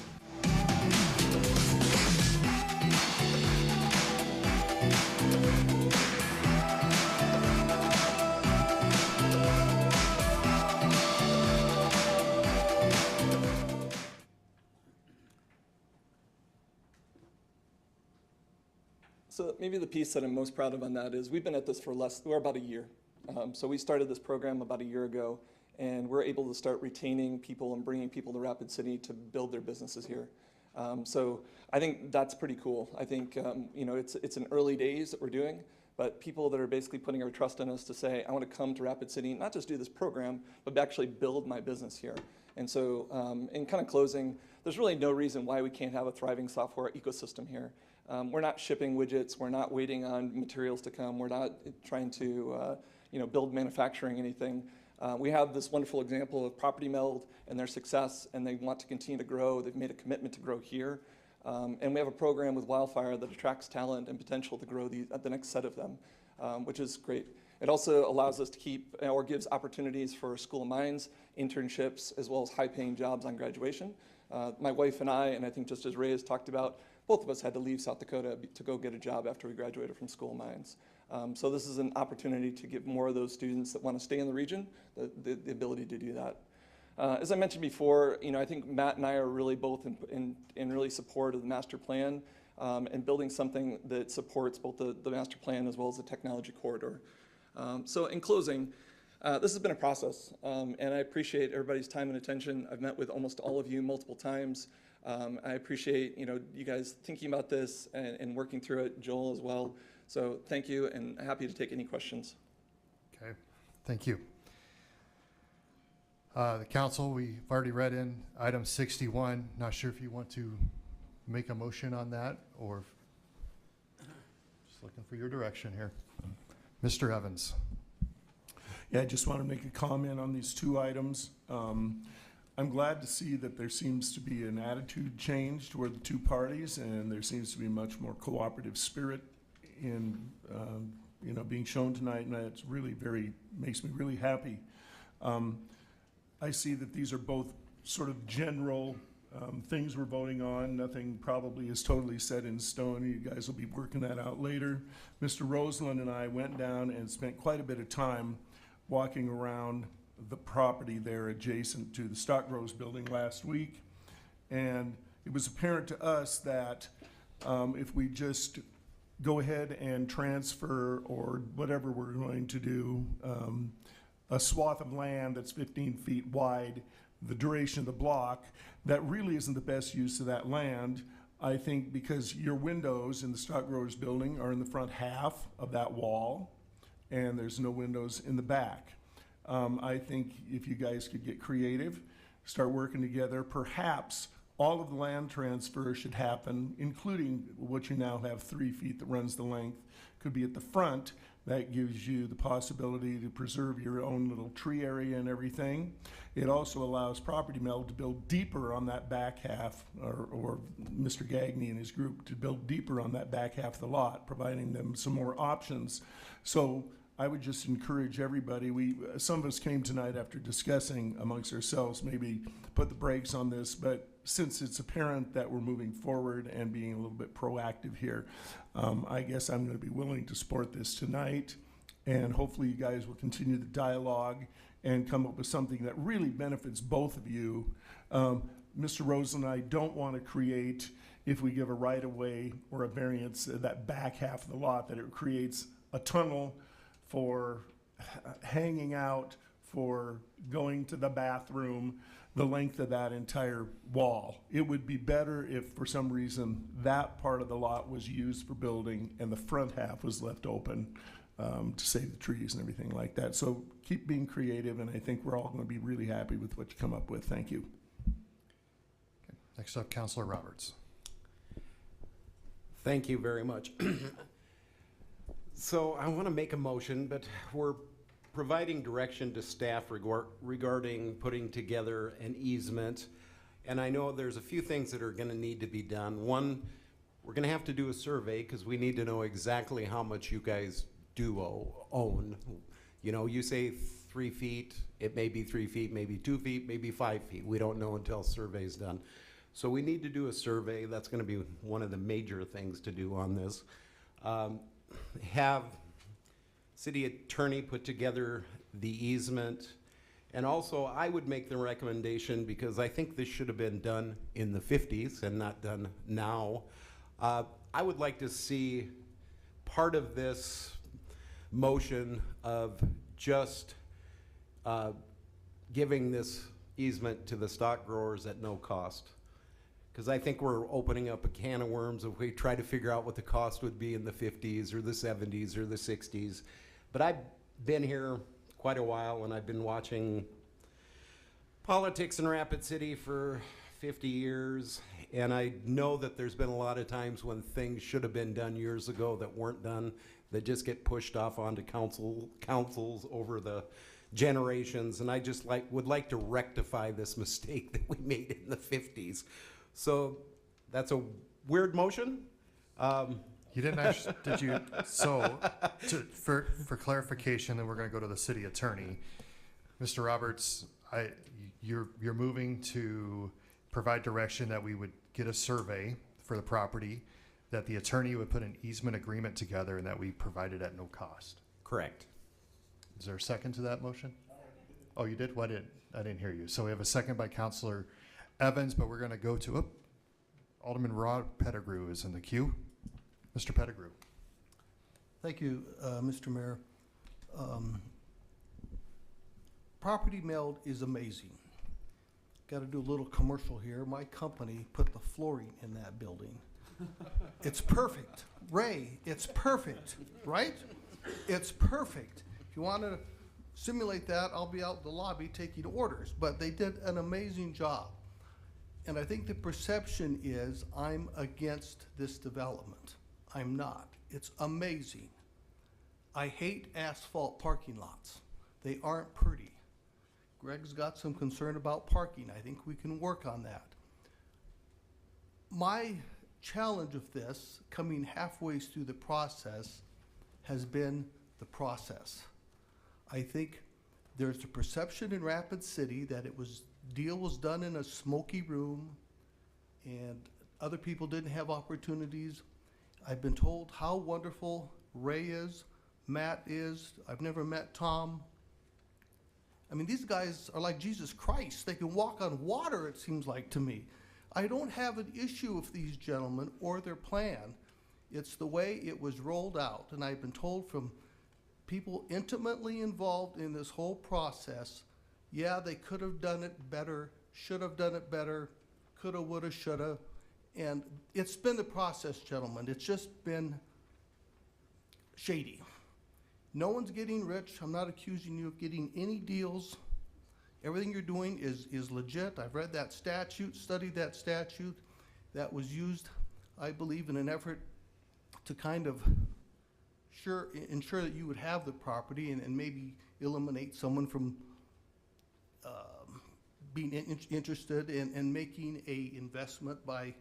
So maybe the piece that I'm most proud of on that is we've been at this for we're about a year. So we started this program about a year ago, and we're able to start retaining people and bringing people to Rapid City to build their businesses here. So I think that's pretty cool. I think it's in early days that we're doing, but people that are basically putting their trust in us to say, I want to come to Rapid City, not just do this program, but actually build my business here. And so in kind of closing, there's really no reason why we can't have a thriving software ecosystem here. We're not shipping widgets. We're not waiting on materials to come. We're not trying to build manufacturing anything. We have this wonderful example of Property Meld and their success, and they want to continue to grow. They've made a commitment to grow here. And we have a program with Wildfire that attracts talent and potential to grow the next set of them, which is great. It also allows us to keep or gives opportunities for School of Mines, internships, as well as high-paying jobs on graduation. My wife and I think just as Ray has talked about, both of us had to leave South Dakota to go get a job after we graduated from School of Mines. So this is an opportunity to give more of those students that want to stay in the region the ability to do that. As I mentioned before, I think Matt and I are really both in really support of the master plan and building something that supports both the master plan as well as the technology corridor. So in closing, this has been a process, and I appreciate everybody's time and attention. I've met with almost all of you multiple times. I appreciate you guys thinking about this and working through it, Joel as well. So thank you, and happy to take any questions. Okay, thank you. The council, we've already read in item 61. Not sure if you want to make a motion on that or just looking for your direction here. Mr. Evans. Yeah, I just want to make a comment on these two items. I'm glad to see that there seems to be an attitude change toward the two parties, and there seems to be much more cooperative spirit in being shown tonight, and that's really makes me really happy. I see that these are both sort of general things we're voting on. Nothing probably is totally set in stone. You guys will be working that out later. Mr. Roseland and I went down and spent quite a bit of time walking around the property there adjacent to the Stock Grows building last week. And it was apparent to us that if we just go ahead and transfer or whatever we're going to do, a swath of land that's 15 feet wide, the duration of the block, that really isn't the best use of that land. I think because your windows in the Stock Growers building are in the front half of that wall, and there's no windows in the back. I think if you guys could get creative, start working together, perhaps all of the land transfer should happen, including what you now have 3 feet that runs the length, could be at the front. That gives you the possibility to preserve your own little tree area and everything. It also allows Property Meld to build deeper on that back half, or Mr. Gagne and his group to build deeper on that back half of the lot, providing them some more options. So I would just encourage everybody, some of us came tonight after discussing amongst ourselves, maybe put the brakes on this, but since it's apparent that we're moving forward and being a little bit proactive here, I guess I'm going to be willing to support this tonight, and hopefully you guys will continue the dialogue and come up with something that really benefits both of you. Mr. Rose and I don't want to create, if we give a right-of-way or a variance, that back half of the lot, that it creates a tunnel for hanging out for going to the bathroom the length of that entire wall. It would be better if, for some reason, that part of the lot was used for building and the front half was left open to save the trees and everything like that. So keep being creative, and I think we're all going to be really happy with what you come up with. Thank you. Okay. Next up, Councilor Roberts. Thank you very much. So I want to make a motion, but we're providing direction to staff regarding putting together an easement. And I know there's a few things that are going to need to be done. One, we're going to have to do a survey because we need to know exactly how much you guys do own. You know, you say 3 feet, it may be 3 feet, maybe 2 feet, maybe 5 feet. We don't know until survey's done. So we need to do a survey. That's going to be one of the major things to do on this. Have city attorney put together the easement. And also, I would make the recommendation, because I think this should have been done in the 50s and not done now. I would like to see part of this motion of just giving this easement to the stock growers at no cost. Because I think we're opening up a can of worms if we try to figure out what the cost would be in the 50s or the 70s or the 60s. But I've been here quite a while, and I've been watching politics in Rapid City for 50 years, and I know that there's been a lot of times when things should have been done years ago that weren't done, that just get pushed off onto councils over the generations, and I just would like to rectify this mistake that we made in the 50s. So that's a weird motion. You didn't actually, did you? So, for clarification, then we're going to go to the city attorney. Mr. Roberts, you're moving to provide direction that we would get a survey for the property, that the attorney would put an easement agreement together, and that we provide it at no cost. Correct. Is there a second to that motion? Oh, you did? Well, I didn't hear you. So we have a second by Councilor Evans, but we're going to go to Alderman Rod Pettigrew is in the queue. Mr. Pettigrew. Thank you, Mr. Mayor. Property Meld is amazing. Got to do a little commercial here. My company put the flooring in that building. It's perfect. Ray, it's perfect, right? It's perfect. If you want to simulate that, I'll be out in the lobby taking orders. But they did an amazing job. And I think the perception is I'm against this development. I'm not. It's amazing. I hate asphalt parking lots. They aren't pretty. Greg's got some concern about parking. I think we can work on that. My challenge of this, coming halfway through the process, has been the process. I think there's a perception in Rapid City that deal was done in a smoky room and other people didn't have opportunities. I've been told how wonderful Ray is, Matt is. I've never met Tom. I mean, these guys are like Jesus Christ. They can walk on water, it seems like to me. I don't have an issue with these gentlemen or their plan. It's the way it was rolled out. And I've been told from people intimately involved in this whole process, yeah, they could have done it better, should have done it better, coulda, woulda, shoulda. And it's been the process, gentlemen. It's just been shady. No one's getting rich. I'm not accusing you of getting any deals. Everything you're doing is legit. I've read that statute, studied that statute. That was used, I believe, in an effort to kind of ensure that you would have the property and maybe eliminate someone from being interested in making a investment by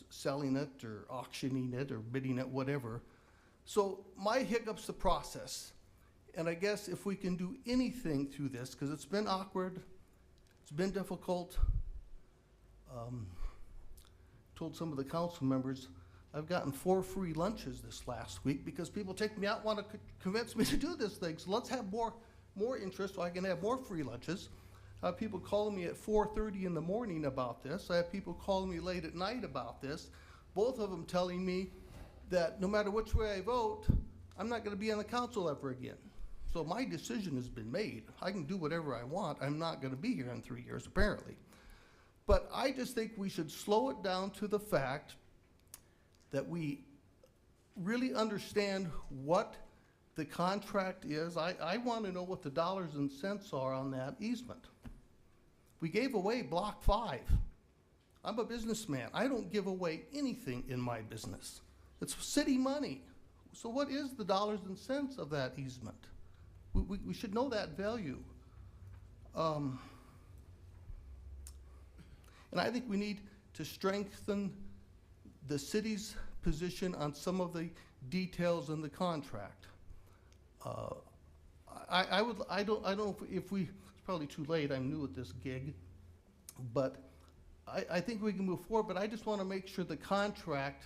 selling it or auctioning it or bidding it, whatever. So my hiccup's the process. And I guess if we can do anything through this, because it's been awkward, it's been difficult. Told some of the council members, I've gotten 4 free lunches this last week because people take me out and want to convince me to do this thing. So let's have more interest so I can have more free lunches. I have people calling me at 4:30 in the morning about this. I have people calling me late at night about this. Both of them telling me that no matter which way I vote, I'm not going to be on the council ever again. So my decision has been made. I can do whatever I want. I'm not gonna be here in 3 years, apparently. But I just think we should slow it down to the fact that we really understand what the contract is. I want to know what the dollars and cents are on that easement. We gave away Block 5. I'm a businessman. I don't give away anything in my business. It's city money. So what is the dollars and cents of that easement? We should know that value. And I think we need to strengthen the city's position on some of the details in the contract. I don't know if we, it's probably too late, I'm new at this gig, but I think we can move forward, but I just want to make sure the contract,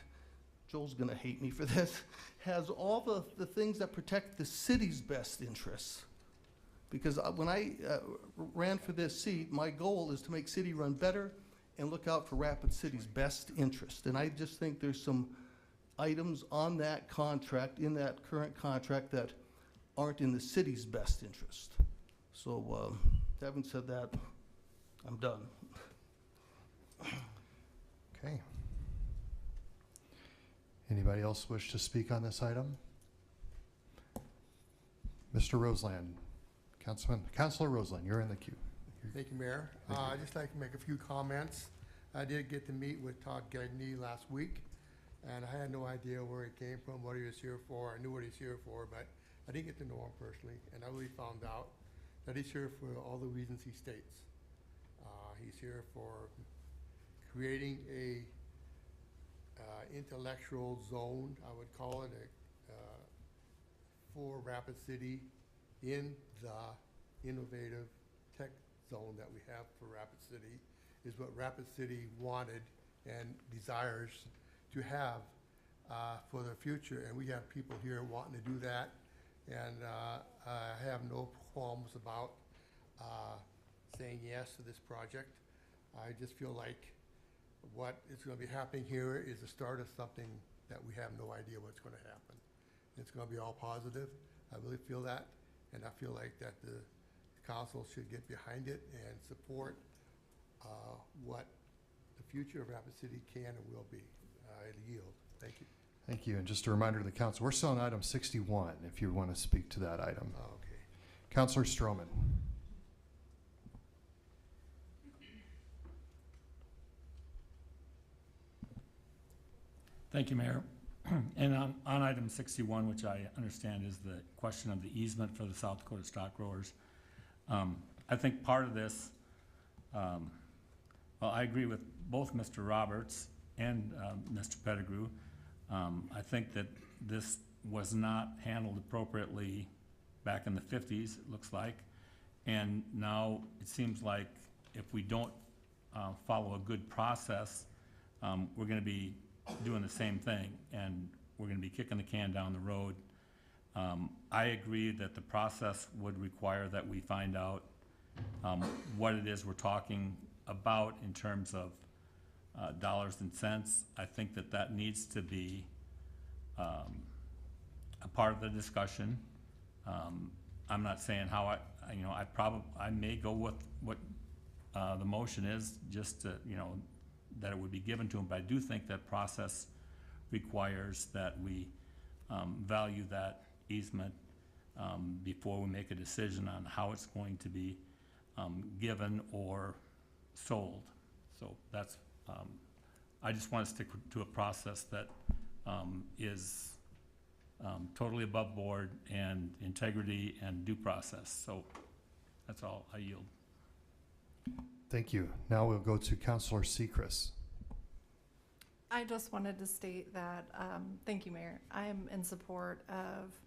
Joel's going to hate me for this, has all the things that protect the city's best interests. Because when I ran for this seat, my goal is to make city run better and look out for Rapid City's best interest. And I just think there's some items on that contract, in that current contract, that aren't in the city's best interest. So, having said that, I'm done. Okay. Anybody else wish to speak on this item? Mr. Roseland, Councilor Roseland, you're in the queue. Thank you, Mayor. I'd just like to make a few comments. I did get to meet with Todd Gagné last week, and I had no idea where he came from, what he was here for. I knew what he's here for, but I didn't get to know him personally, and I really found out that he's here for all the reasons he states. He's here for creating a intellectual zone, I would call it, for Rapid City in the innovative tech zone that we have for Rapid City, is what Rapid City wanted and desires to have for the future. And we have people here wanting to do that, and I have no qualms about saying yes to this project. I just feel like what is going to be happening here is the start of something that we have no idea what's going to happen. It's going to be all positive. I really feel that, and I feel like that the council should get behind it and support what the future of Rapid City can and will be. I yield. Thank you. Thank you. And just a reminder to the council, we're still on item 61 if you want to speak to that item. Okay. Councilor Stroman. Thank you, Mayor. And on item 61, which I understand is the question of the easement for the South Dakota stock growers, I think part of this, well, I agree with both Mr. Roberts and Mr. Pettigrew. I think that this was not handled appropriately back in the 50s, it looks like. And now it seems like if we don't follow a good process, we're going to be doing the same thing, and we're going to be kicking the can down the road. I agree that the process would require that we find out what it is we're talking about in terms of dollars and cents. I think that that needs to be a part of the discussion. I'm not saying how I may go with what the motion is, just to, that it would be given to them, but I do think that process requires that we value that easement before we make a decision on how it's going to be given or sold. So that's, I just want to stick to a process that is totally above board and integrity and due process. So that's all. I yield. Thank you. Now we'll go to Councilor Sechrist. I just wanted to state that, thank you, Mayor. I am in support of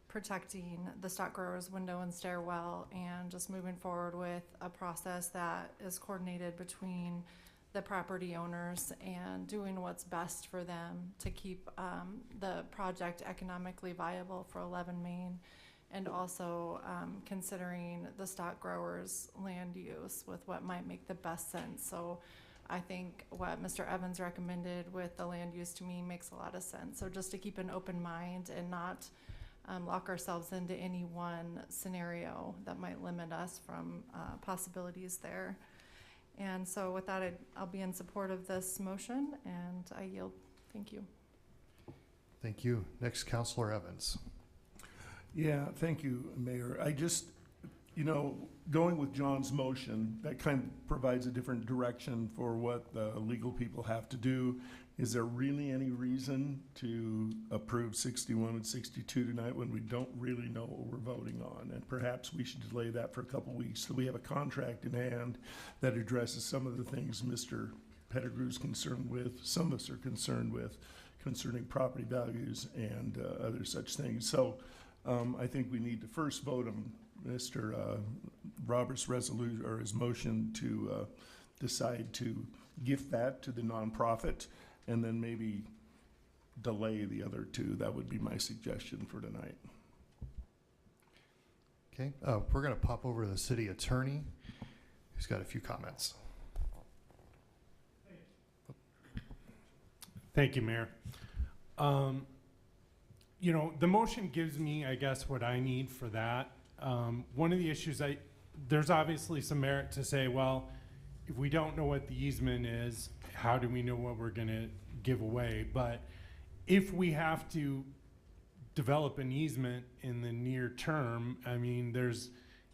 protecting the stock growers' window and stairwell and just moving forward with a process that is coordinated between the property owners and doing what's best for them to keep the project economically viable for 11 Main, and also considering the stock growers' land use with what might make the best sense. So I think what Mr. Evans recommended with the land use to me makes a lot of sense. So just to keep an open mind and not lock ourselves into any one scenario that might limit us from possibilities there. And so with that, I'll be in support of this motion, and I yield. Thank you. Thank you. Next, Councilor Evans. Yeah, thank you, Mayor. I just, going with John's motion, that kind of provides a different direction for what the legal people have to do. Is there really any reason to approve 61 and 62 tonight when we don't really know what we're voting on? And perhaps we should delay that for a couple weeks so we have a contract in hand that addresses some of the things Mr. Pettigrew's concerned with, some of us are concerned with, concerning property values and other such things. So I think we need to first vote on Mr. Roberts' resolution or his motion to decide to gift that to the nonprofit, and then maybe delay the other two. That would be my suggestion for tonight. Okay, we're going to pop over to the city attorney, who's got a few comments. Thank you, Mayor. The motion gives me, I guess, what I need for that. One of the issues, there's obviously some merit to say, well, if we don't know what the easement is, how do we know what we're going to give away? But if we have to develop an easement in the near term, I mean,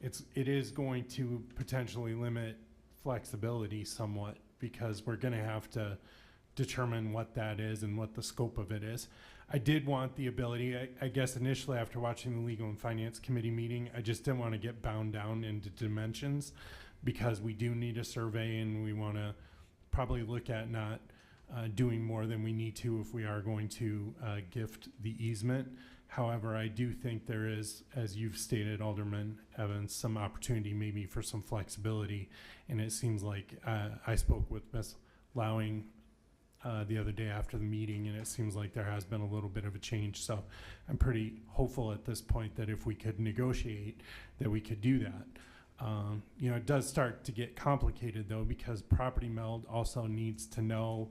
it is going to potentially limit flexibility somewhat, because we're going to have to determine what that is and what the scope of it is. I did want the ability, I guess initially after watching the Legal and Finance Committee meeting, I just didn't want to get bound down into dimensions, because we do need a survey and we want to probably look at not doing more than we need to if we are going to gift the easement. However, I do think there is, as you've stated, Alderman Evans, some opportunity maybe for some flexibility. And it seems like I spoke with Ms. Lowing the other day after the meeting, and it seems like there has been a little bit of a change. So I'm pretty hopeful at this point that if we could negotiate, that we could do that. It does start to get complicated though, because Property Meld also needs to know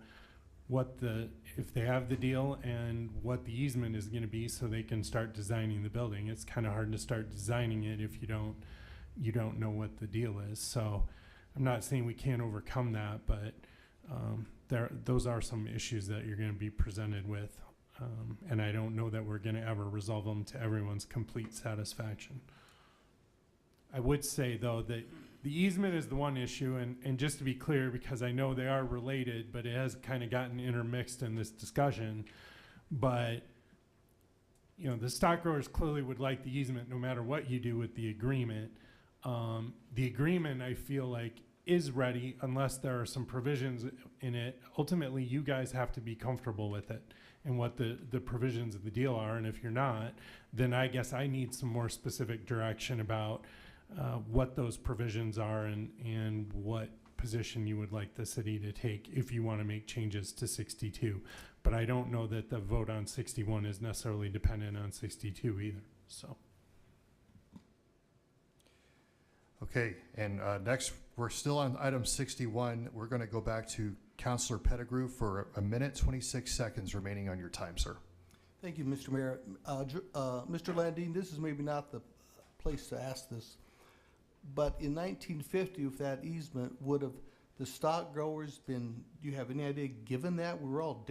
if they have the deal and what the easement is going to be, so they can start designing the building. It's kind of hard to start designing it if you don't know what the deal is. So I'm not saying we can't overcome that, but those are some issues that you're going to be presented with, and I don't know that we're going to ever resolve them to everyone's complete satisfaction. I would say though that the easement is the one issue, and just to be clear, because I know they are related, but it has kind of gotten intermixed in this discussion. But the stock growers clearly would like the easement no matter what you do with the agreement. The agreement, I feel like, is ready unless there are some provisions in it. Ultimately, you guys have to be comfortable with it and what the provisions of the deal are. And if you're not, then I guess I need some more specific direction about what those provisions are and what position you would like the city to take if you want to make changes to 62. But I don't know that the vote on 61 is necessarily dependent on 62 either. So. Okay, and next, we're still on item 61. We're going to go back to Councilor Pettigrew for a minute, 26 seconds remaining on your time, sir. Thank you, Mr. Mayor. Mr. Landine, this is maybe not the place to ask this, but in 1950, if that easement would have the stock growers been, do you have any idea, given that? We were all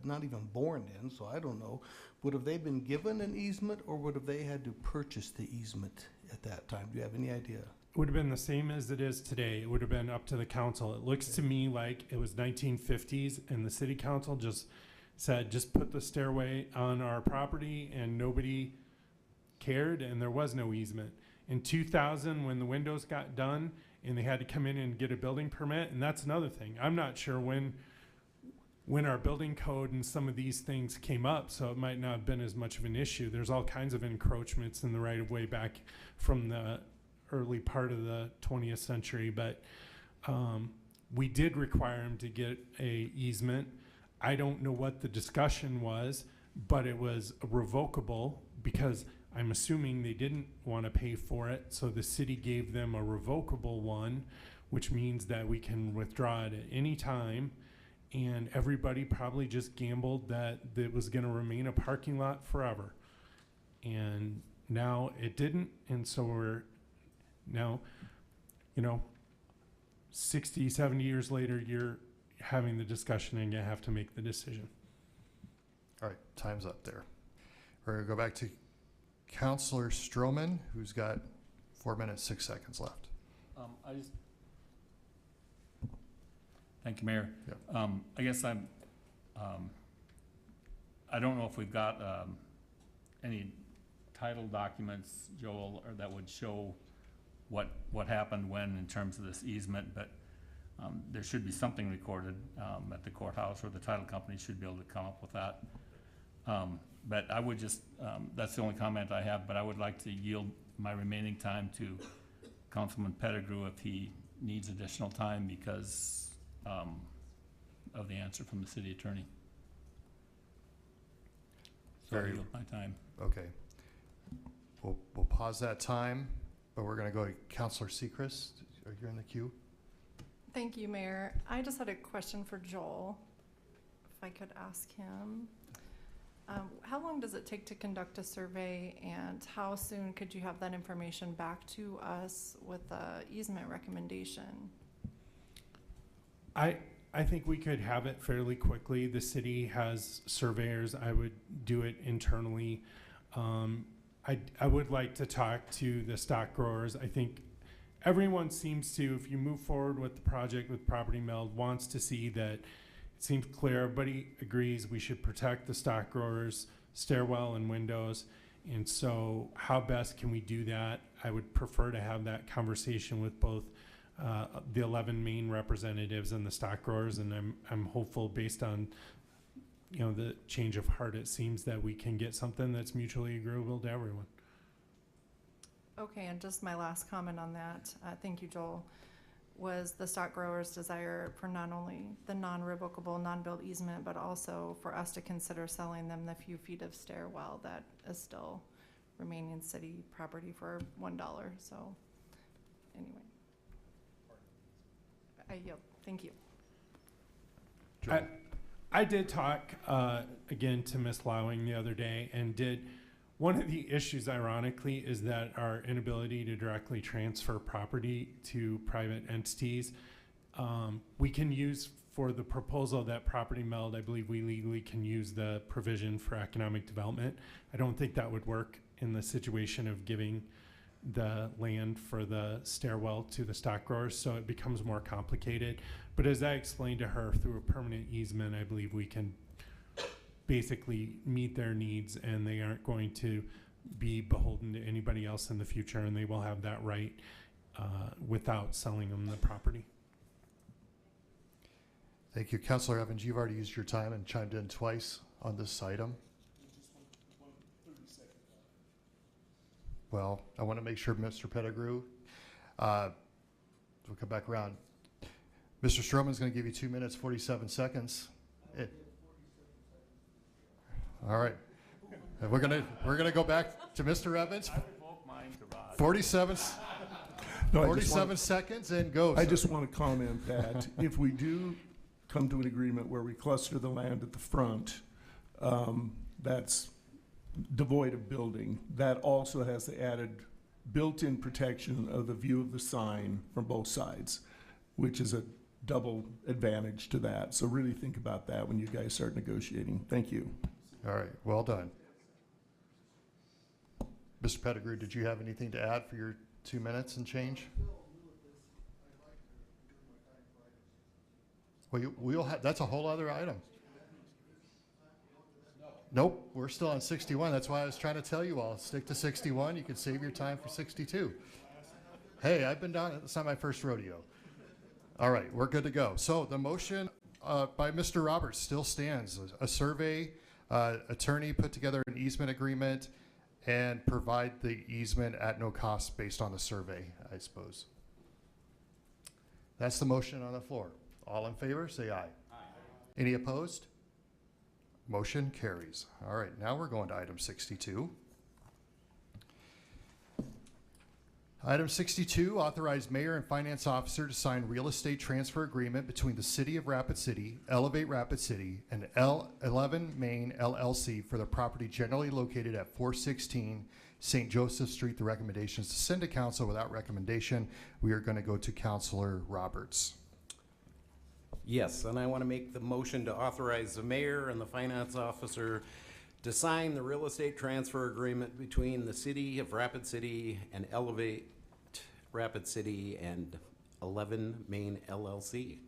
not even born then, so I don't know. Would have they been given an easement, or would have they had to purchase the easement at that time? Do you have any idea? It would have been the same as it is today. It would have been up to the council. It looks to me like it was 1950s, and the city council just said, just put the stairway on our property, and nobody cared, and there was no easement. In 2000, when the windows got done and they had to come in and get a building permit, and that's another thing. I'm not sure when our building code and some of these things came up, so it might not have been as much of an issue. There's all kinds of encroachments in the right of way back from the early part of the 20th century, but we did require them to get a easement. I don't know what the discussion was, but it was revocable because I'm assuming they didn't want to pay for it, so the city gave them a revocable one, which means that we can withdraw it at any time, and everybody probably just gambled that it was going to remain a parking lot forever. and now it didn't, and so we're now, 60, 70 years later, you're having the discussion and you have to make the decision. All right, time's up there. We're going to go back to Councilor Stroman, who's got 4 minutes, 6 seconds left. Thank you, Mayor. Yep. I guess I don't know if we've got any title documents, Joel, or that would show what happened when in terms of this easement, but there should be something recorded at the courthouse, or the title company should be able to come up with that. But I would just, that's the only comment I have, but I would like to yield my remaining time to Councilman Pettigrew if he needs additional time because of the answer from the city attorney. So I yield my time. Okay. We'll pause that time, but we're going to go to Councilor Sechrist. Are you in the queue? Thank you, Mayor. I just had a question for Joel, if I could ask him. How long does it take to conduct a survey, and how soon could you have that information back to us with the easement recommendation? I think we could have it fairly quickly. The city has surveyors. I would do it internally. I would like to talk to the stock growers. I think everyone seems to, if you move forward with the project with Property Meld, wants to see that it seems clear. Everybody agrees we should protect the stock growers, stairwell and windows. And so how best can we do that? I would prefer to have that conversation with both the 11 main representatives and the stock growers. And I'm hopeful based on the change of heart, it seems that we can get something that's mutually agreeable to everyone. Okay, and just my last comment on that, thank you, Joel, was the stock growers' desire for not only the non-revocable, non-built easement, but also for us to consider selling them the few feet of stairwell that is still remaining city property for $1. So, anyway. I yield. Thank you. I did talk again to Ms. Lowing the other day, and one of the issues, ironically, is that our inability to directly transfer property to private entities. We can use, for the proposal that Property Meld, I believe we legally can use the provision for economic development. I don't think that would work in the situation of giving the land for the stairwell to the stock growers, so it becomes more complicated. But as I explained to her, through a permanent easement, I believe we can basically meet their needs, and they aren't going to be beholden to anybody else in the future, and they will have that right without selling them the property. Thank you. Councilor Evans, you've already used your time and chimed in twice on this item. Well, I want to make sure Mr. Pettigrew, we'll come back around. Mr. Stroman's going to give you 2 minutes, 47 seconds. All right. And we're gonna go back to Mr. Evans. 47 seconds and go. I just want to comment that if we do come to an agreement where we cluster the land at the front, that's devoid of building. That also has the added built-in protection of the view of the sign from both sides, which is a double advantage to that. So really think about that when you guys start negotiating. Thank you. All right, well done. Mr. Pettigrew, did you have anything to add for your 2 minutes and change? Well, we'll have, that's a whole other item. Nope, we're still on 61. That's why I was trying to tell you all, stick to 61. You can save your time for 62. Hey, I've been down, it's not my first rodeo. All right, we're good to go. So the motion by Mr. Roberts still stands. A survey, attorney put together an easement agreement and provide the easement at no cost based on the survey, I suppose. That's the motion on the floor. All in favor, say aye. Aye. Any opposed? Motion carries. All right, now we're going to item 62. Item 62, authorize mayor and finance officer to sign real estate transfer agreement between the City of Rapid City, Elevate Rapid City, and L11 Main LLC for the property generally located at 416 St. Joseph Street. The recommendations to send to council. Without recommendation, we are going to go to Councilor Roberts. Yes, and I want to make the motion to authorize the mayor and the finance officer to sign the real estate transfer agreement between the City of Rapid City and Elevate Rapid City and 11 Main LLC.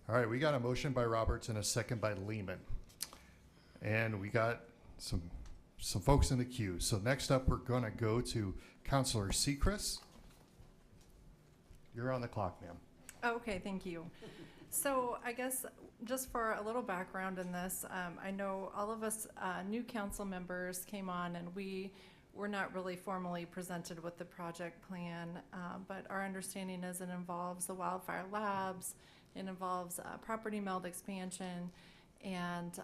All right, we got a motion by Roberts and a second by Lehman. And we got some folks in the queue. So next up, we're going to go to Councilor Sechrist. You're on the clock, ma'am. Okay, thank you. So I guess just for a little background in this, I know all of us new council members came on and we were not really formally presented with the project plan, but our understanding is it involves the wildfire labs, it involves property meld expansion and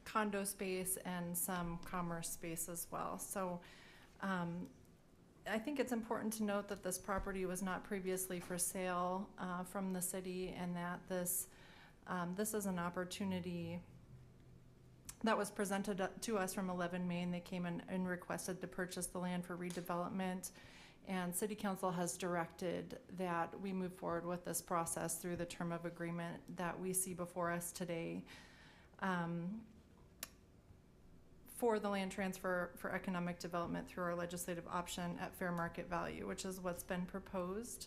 condo space and some commerce space as well. So I think it's important to note that this property was not previously for sale from the city, and that this is an opportunity that was presented to us from 11 Main. They came in and requested to purchase the land for redevelopment, and City Council has directed that we move forward with this process through the term of agreement that we see before us today. For the land transfer for economic development through our legislative option at fair market value, which is what's been proposed.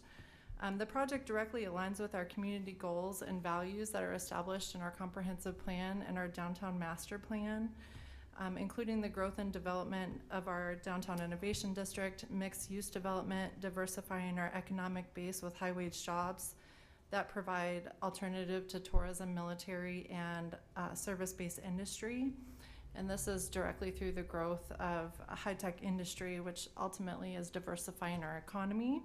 The project directly aligns with our community goals and values that are established in our comprehensive plan and our downtown master plan, including the growth and development of our downtown innovation district, mixed use development, diversifying our economic base with high wage jobs that provide alternative to tourism, military, and service-based industry. And this is directly through the growth of a high-tech industry, which ultimately is diversifying our economy.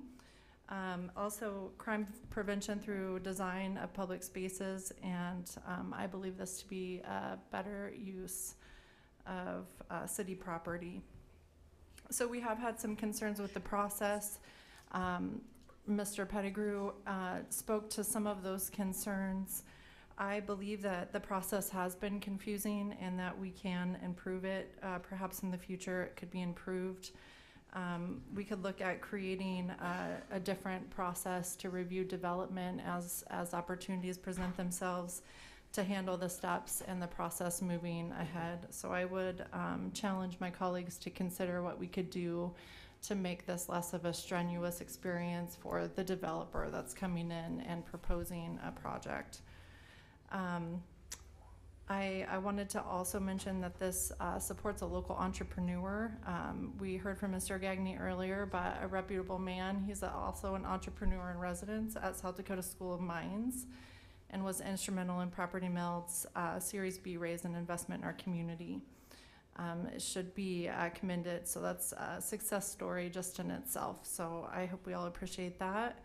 Also, crime prevention through design of public spaces, and I believe this to be a better use of city property. So we have had some concerns with the process. Mr. Pettigrew spoke to some of those concerns. I believe that the process has been confusing and that we can improve it. Perhaps in the future it could be improved. We could look at creating a different process to review development as opportunities present themselves to handle the steps and the process moving ahead. So I would challenge my colleagues to consider what we could do to make this less of a strenuous experience for the developer that's coming in and proposing a project. I wanted to also mention that this supports a local entrepreneur. We heard from Mr. Gagne earlier, but a reputable man. He's also an entrepreneur in residence at South Dakota School of Mines and was instrumental in Property Meld's Series B raise and investment in our community. It should be commended. So that's a success story just in itself. So I hope we all appreciate that.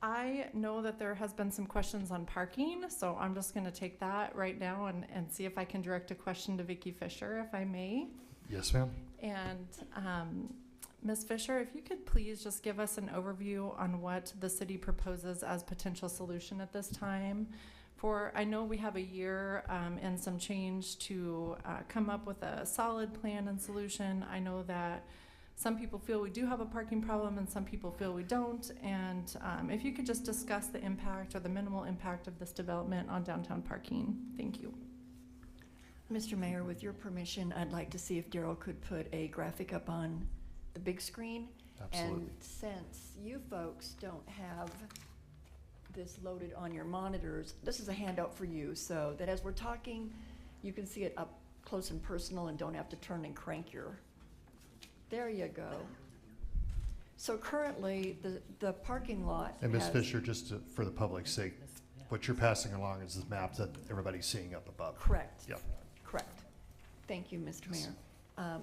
I know that there has been some questions on parking, so I'm just going to take that right now and see if I can direct a question to Vicki Fisher, if I may. Yes, ma'am. And Ms. Fisher, if you could please just give us an overview on what the city proposes as potential solution at this time. I know we have a year and some change to come up with a solid plan and solution. I know that some people feel we do have a parking problem and some people feel we don't. And if you could just discuss the impact or the minimal impact of this development on downtown parking. Thank you. Mr. Mayor, with your permission, I'd like to see if Daryl could put a graphic up on the big screen. Absolutely. And since you folks don't have this loaded on your monitors, this is a handout for you so that as we're talking, you can see it up close and personal and don't have to turn and crank your. There you go. So currently, the parking lot And Ms. Fisher, just for the public's sake, what you're passing along is the map that everybody's seeing up above. Correct. Yep. Correct. Thank you, Mr. Mayor.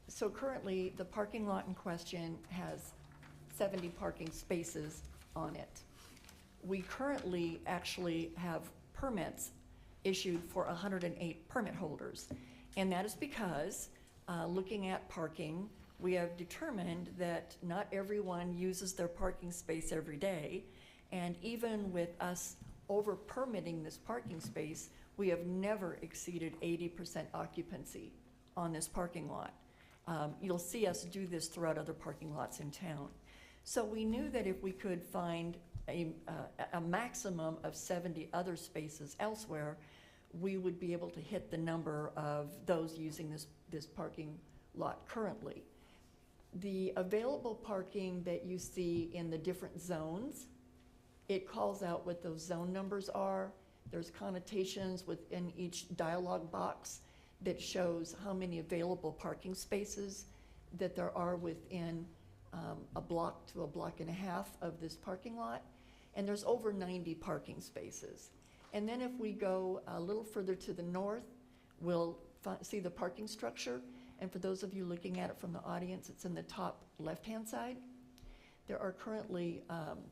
So currently, the parking lot in question has 70 parking spaces on it. We currently actually have permits issued for 108 permit holders. And that is because looking at parking, we have determined that not everyone uses their parking space every day. And even with us over permitting this parking space, we have never exceeded 80% occupancy on this parking lot. You'll see us do this throughout other parking lots in town. So we knew that if we could find a maximum of 70 other spaces elsewhere, we would be able to hit the number of those using this parking lot currently. The available parking that you see in the different zones, it calls out what those zone numbers are. There's connotations within each dialog box that shows how many available parking spaces that there are within a block to a block and a half of this parking lot. And there's over 90 parking spaces. And then if we go a little further to the north, we'll see the parking structure. And for those of you looking at it from the audience, it's in the top left-hand side. There are currently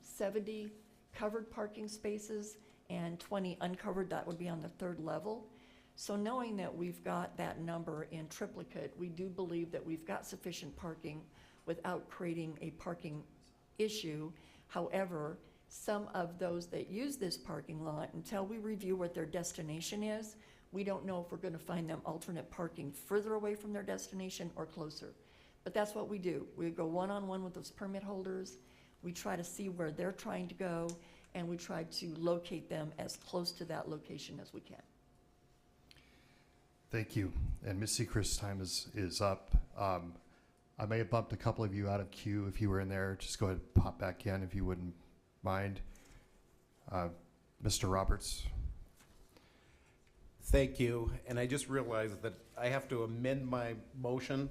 70 covered parking spaces and 20 uncovered. That would be on the third level. So knowing that we've got that number in triplicate, we do believe that we've got sufficient parking without creating a parking issue. However, some of those that use this parking lot, until we review what their destination is, we don't know if we're going to find them alternate parking further away from their destination or closer. But that's what we do. We go one-on-one with those permit holders. We try to see where they're trying to go, and we try to locate them as close to that location as we can. Thank you. And Ms. Sechrist's time is up. I may have bumped a couple of you out of queue. If you were in there, just go ahead and pop back in if you wouldn't mind. Mr. Roberts. Thank you. And I just realized that I have to amend my motion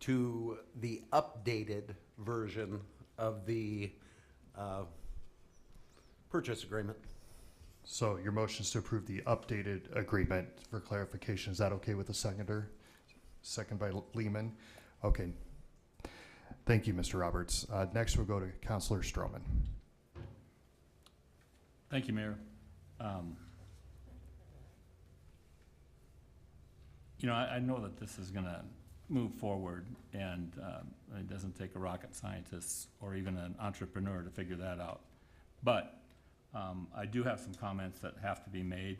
to the updated version of the purchase agreement. So your motion is to approve the updated agreement. For clarification, is that okay with the seconder? Second by Lehman. Okay. Thank you, Mr. Roberts. Next, we'll go to Councilor Stroman. Thank you, Mayor. You know, I know that this is going to move forward, and it doesn't take a rocket scientist or even an entrepreneur to figure that out. But I do have some comments that have to be made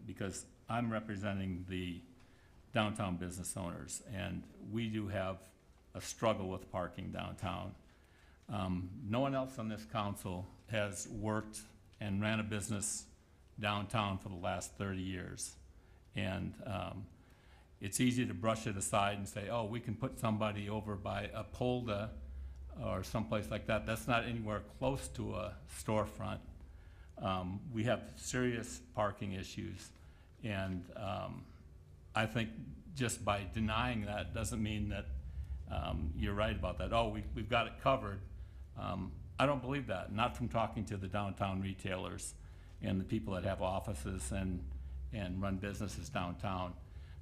because I'm representing the downtown business owners, and we do have a struggle with parking downtown. No one else on this council has worked and ran a business downtown for the last 30 years. And it's easy to brush it aside and say, oh, we can put somebody over by a Polda or someplace like that. That's not anywhere close to a storefront. We have serious parking issues. And I think just by denying that doesn't mean that you're right about that. Oh, we've got it covered. I don't believe that, not from talking to the downtown retailers and the people that have offices and run businesses downtown.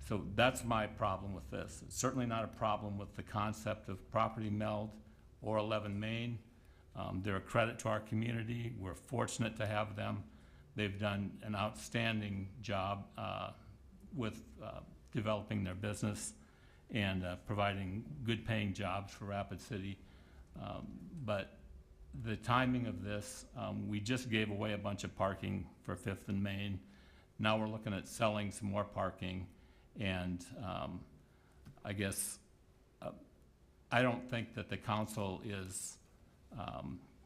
So that's my problem with this. It's certainly not a problem with the concept of property meld or 11 Main. They're a credit to our community. We're fortunate to have them. They've done an outstanding job with developing their business and providing good paying jobs for Rapid City. But the timing of this, we just gave away a bunch of parking for 5th and Main. Now we're looking at selling some more parking, and I guess I don't think that the council is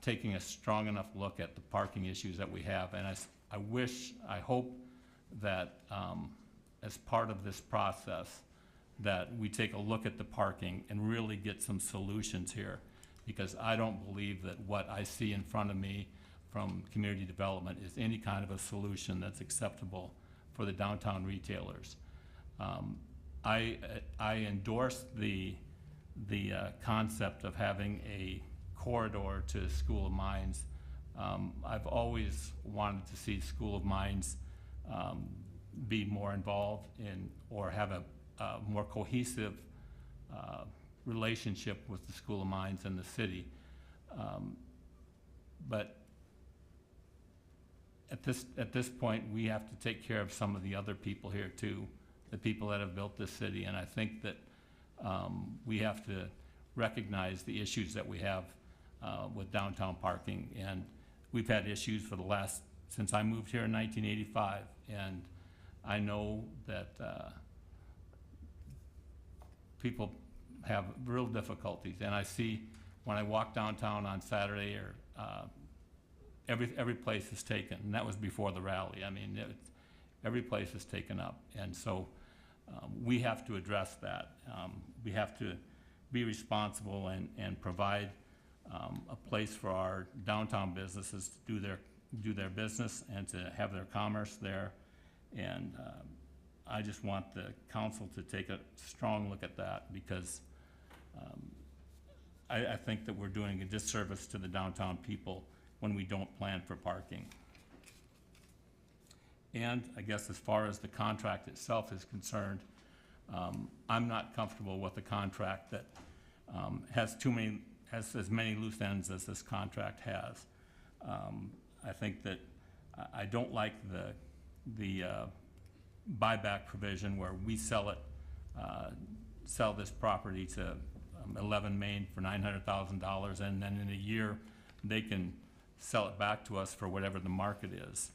taking a strong enough look at the parking issues that we have. And I hope that as part of this process that we take a look at the parking and really get some solutions here, because I don't believe that what I see in front of me from community development is any kind of a solution that's acceptable for the downtown retailers. I endorse the concept of having a corridor to School of Mines. I've always wanted to see School of Mines be more involved in or have a more cohesive relationship with the School of Mines and the city. But at this point, we have to take care of some of the other people here too the people that have built this city. And I think that we have to recognize the issues that we have with downtown parking. And we've had issues for the last, since I moved here in 1985. And I know that people have real difficulties. And I see when I walk downtown on Saturday, or every place is taken, and that was before the rally. I mean, every place is taken up. And so we have to address that. We have to be responsible and provide a place for our downtown businesses to do their business and to have their commerce there. And I just want the council to take a strong look at that, because I think that we're doing a disservice to the downtown people when we don't plan for parking. And I guess as far as the contract itself is concerned, I'm not comfortable with a contract that has as many loose ends as this contract has. I think that I don't like the buyback provision where we sell this property to 11 Main for $900,000, and then in a year they can sell it back to us for whatever the market is.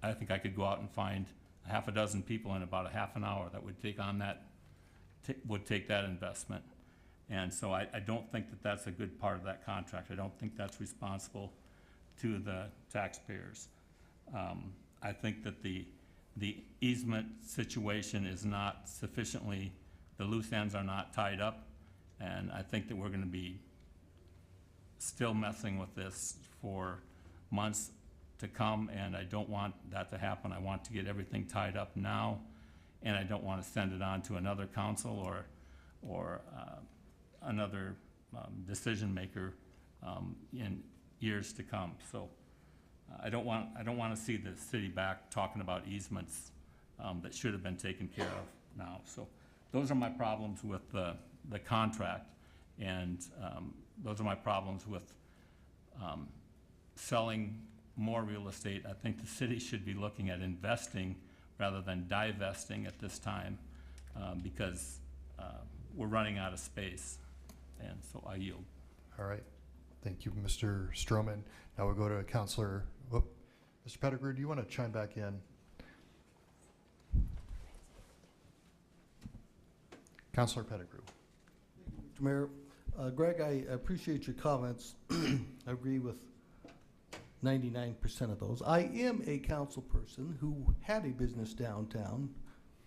I think I could go out and find a half a dozen people in about a half an hour that would take on that, would take that investment. And so I don't think that that's a good part of that contract. I don't think that's responsible to the taxpayers. I think that the easement situation is not sufficiently, the loose ends are not tied up, and I think that we're going to be still messing with this for months to come, and I don't want that to happen. I want to get everything tied up now, and I don't want to send it on to another council or another decision maker in years to come. So I don't want to see the city back talking about easements that should have been taken care of now. So those are my problems with the contract, and those are my problems with selling more real estate. I think the city should be looking at investing rather than divesting at this time, because we're running out of space. And so I yield. All right. Thank you, Mr. Stroman. Now we'll go to Councilor, Mr. Pettigrew, do you want to chime back in? Councilor Pettigrew. Mr. Mayor, Greg, I appreciate your comments. I agree with 99% of those. I am a council person who had a business downtown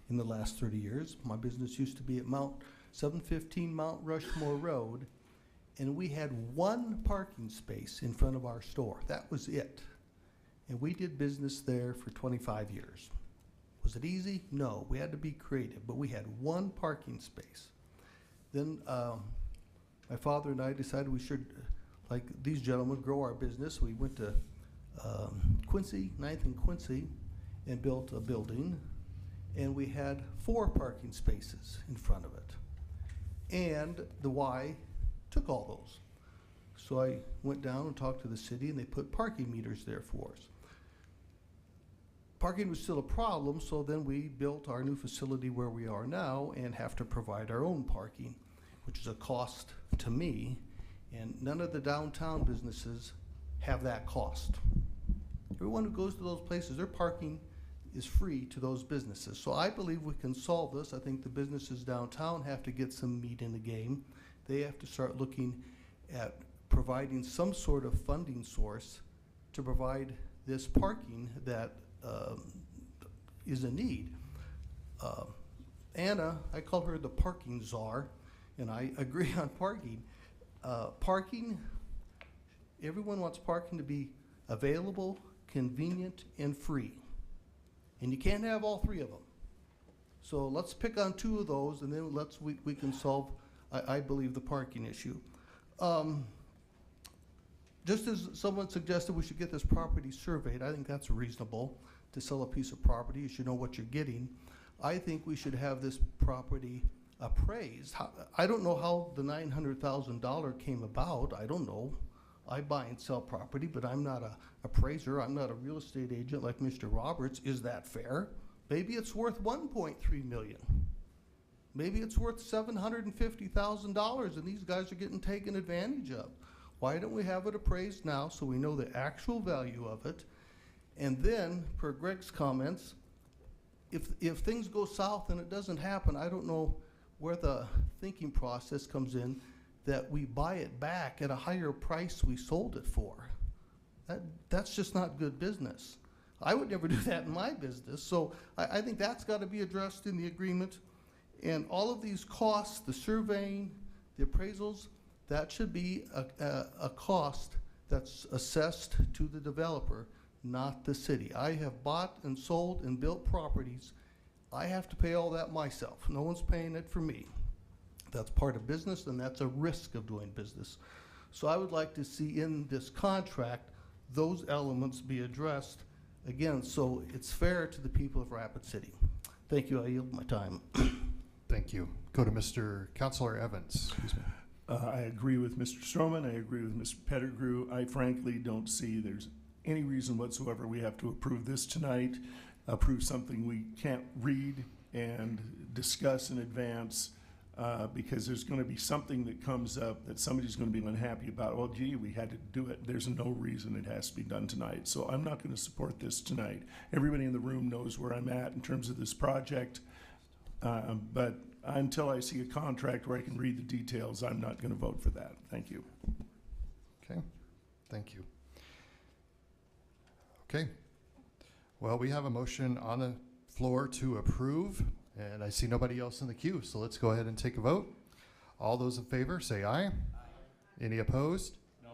in the last 30 years. My business used to be at 715 Mount Rushmore Road, and we had one parking space in front of our store. That was it. And we did business there for 25 years. Was it easy? No, we had to be creative, but we had one parking space. Then my father and I decided we should, like these gentlemen, grow our business. We went to Quincy, 9th and Quincy, and built a building, and we had 4 parking spaces in front of it. And the Y took all those. So I went down and talked to the city, and they put parking meters there for us. Parking was still a problem, so then we built our new facility where we are now and have to provide our own parking, which is a cost to me, and none of the downtown businesses have that cost. Everyone who goes to those places, their parking is free to those businesses. So I believe we can solve this. I think the businesses downtown have to get some meat in the game. They have to start looking at providing some sort of funding source to provide this parking that is a need. Anna, I call her the parking czar, and I agree on parking. Parking, everyone wants parking to be available, convenient, and free. And you can't have all 3 of them. So let's pick on 2 of those, and then we can solve, I believe, the parking issue. Just as someone suggested we should get this property surveyed, I think that's reasonable. To sell a piece of property, you should know what you're getting. I think we should have this property appraised. I don't know how the $900,000 came about. I don't know. I buy and sell property, but I'm not an appraiser. I'm not a real estate agent like Mr. Roberts. Is that fair? Maybe it's worth 1.3 million. Maybe it's worth $750,000 and these guys are getting taken advantage of. Why don't we have it appraised now so we know the actual value of it? And then, per Greg's comments, if things go south and it doesn't happen, I don't know where the thinking process comes in that we buy it back at a higher price we sold it for. That's just not good business. I would never do that in my business. So I think that's got to be addressed in the agreement. And all of these costs, the surveying, the appraisals, that should be a cost that's assessed to the developer, not the city. I have bought and sold and built properties. I have to pay all that myself. No one's paying it for me. That's part of business, and that's a risk of doing business. So I would like to see in this contract those elements be addressed, again, so it's fair to the people of Rapid City. Thank you. I yield my time. Thank you. Go to Mr. Councilor Evans. Excuse me. I agree with Mr. Stroman. I agree with Mr. Pettigrew. I frankly don't see there's any reason whatsoever we have to approve this tonight, approve something we can't read and discuss in advance, because there's going to be something that comes up that somebody's going to be unhappy about. Well, gee, we had to do it. There's no reason it has to be done tonight. So I'm not going to support this tonight. Everybody in the room knows where I'm at in terms of this project. But until I see a contract where I can read the details, I'm not going to vote for that. Thank you. Okay, thank you. Okay, well, we have a motion on the floor to approve, and I see nobody else in the queue, so let's go ahead and take a vote. All those in favor, say aye. Aye. Any opposed? No.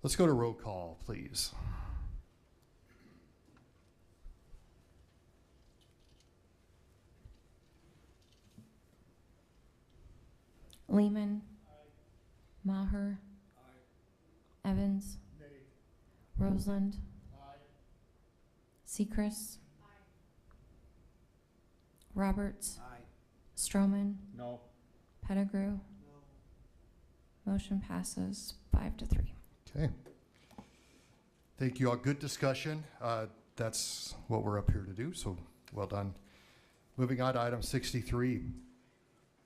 Let's go to roll call, please. Lehman. Maher. Evans. Roseland. Sechrist. Roberts. Stroman. No. Pettigrew. Motion passes 5-3. Okay. Thank you all. Good discussion. That's what we're up here to do, so well done. Moving on to item 63.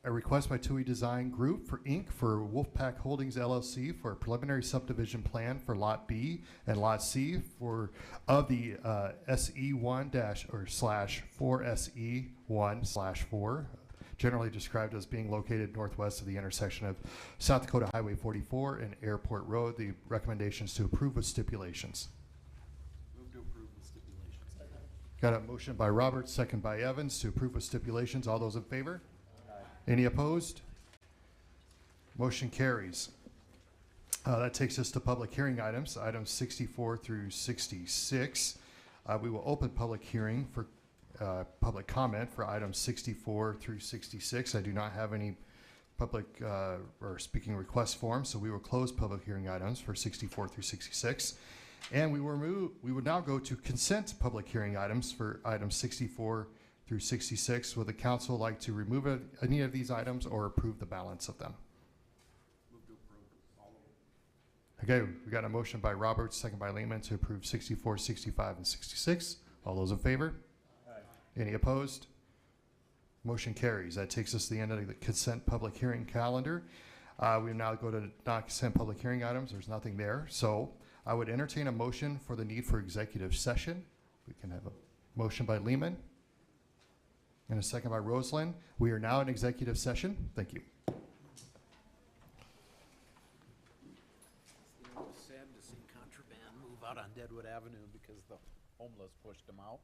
A request by TUI Design Group for Inc. for Wolfpack Holdings LLC for a preliminary subdivision plan for Lot B and Lot C of the SE1/4SE1/4, generally described as being located northwest of the intersection of South Dakota Highway 44 and Airport Road. The recommendation is to approve with stipulations. Move to approve with stipulations. Got a motion by Roberts, second by Evans to approve with stipulations. All those in favor? Any opposed? Motion carries. That takes us to public hearing items 64 through 66. We will open public hearing for public comment for items 64 through 66. I do not have any public or speaking request forms, so we will close public hearing items for 64 through 66. And we would now go to consent public hearing items for items 64 through 66. Would the council like to remove any of these items or approve the balance of them? Move to approve all of Okay, them. we got a motion by Roberts, second by Lehman to approve 64, 65, and 66. All those in favor? Aye. Any opposed? Motion carries. That takes us to the end of the consent public hearing calendar. We now go to non-consent public hearing items. There's nothing there. So I would entertain a motion for the need for executive session. We can have a motion by Lehman and a second by Roseland. We are now in executive session. Thank you. It was sad to see Contraband move out on Deadwood Avenue because the homeless pushed them out.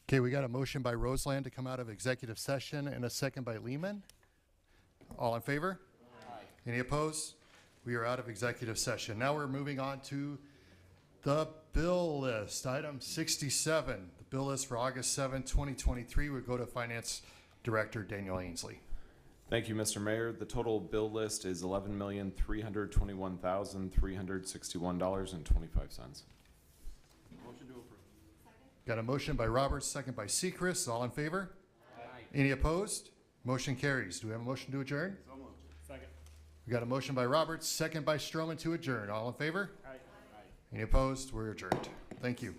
Okay, we got a motion by Roseland to come out of executive session and a second by Lehman. All in favor? Any opposed? We are out of executive session. Now we're moving on to the bill list. Item 67, the bill list for August 7, 2023. We go to Finance Director Daniel Ainsley. Thank you, Mr. Mayor. The total bill list is $11,321,361.25. Got a motion by Roberts, second by Sechrist. All in favor? Any opposed? Motion carries. Do we have a motion to adjourn? So moved. Second. We got a motion by Roberts, second by Stroman to adjourn. All in favor? Any opposed? We're adjourned. Thank you.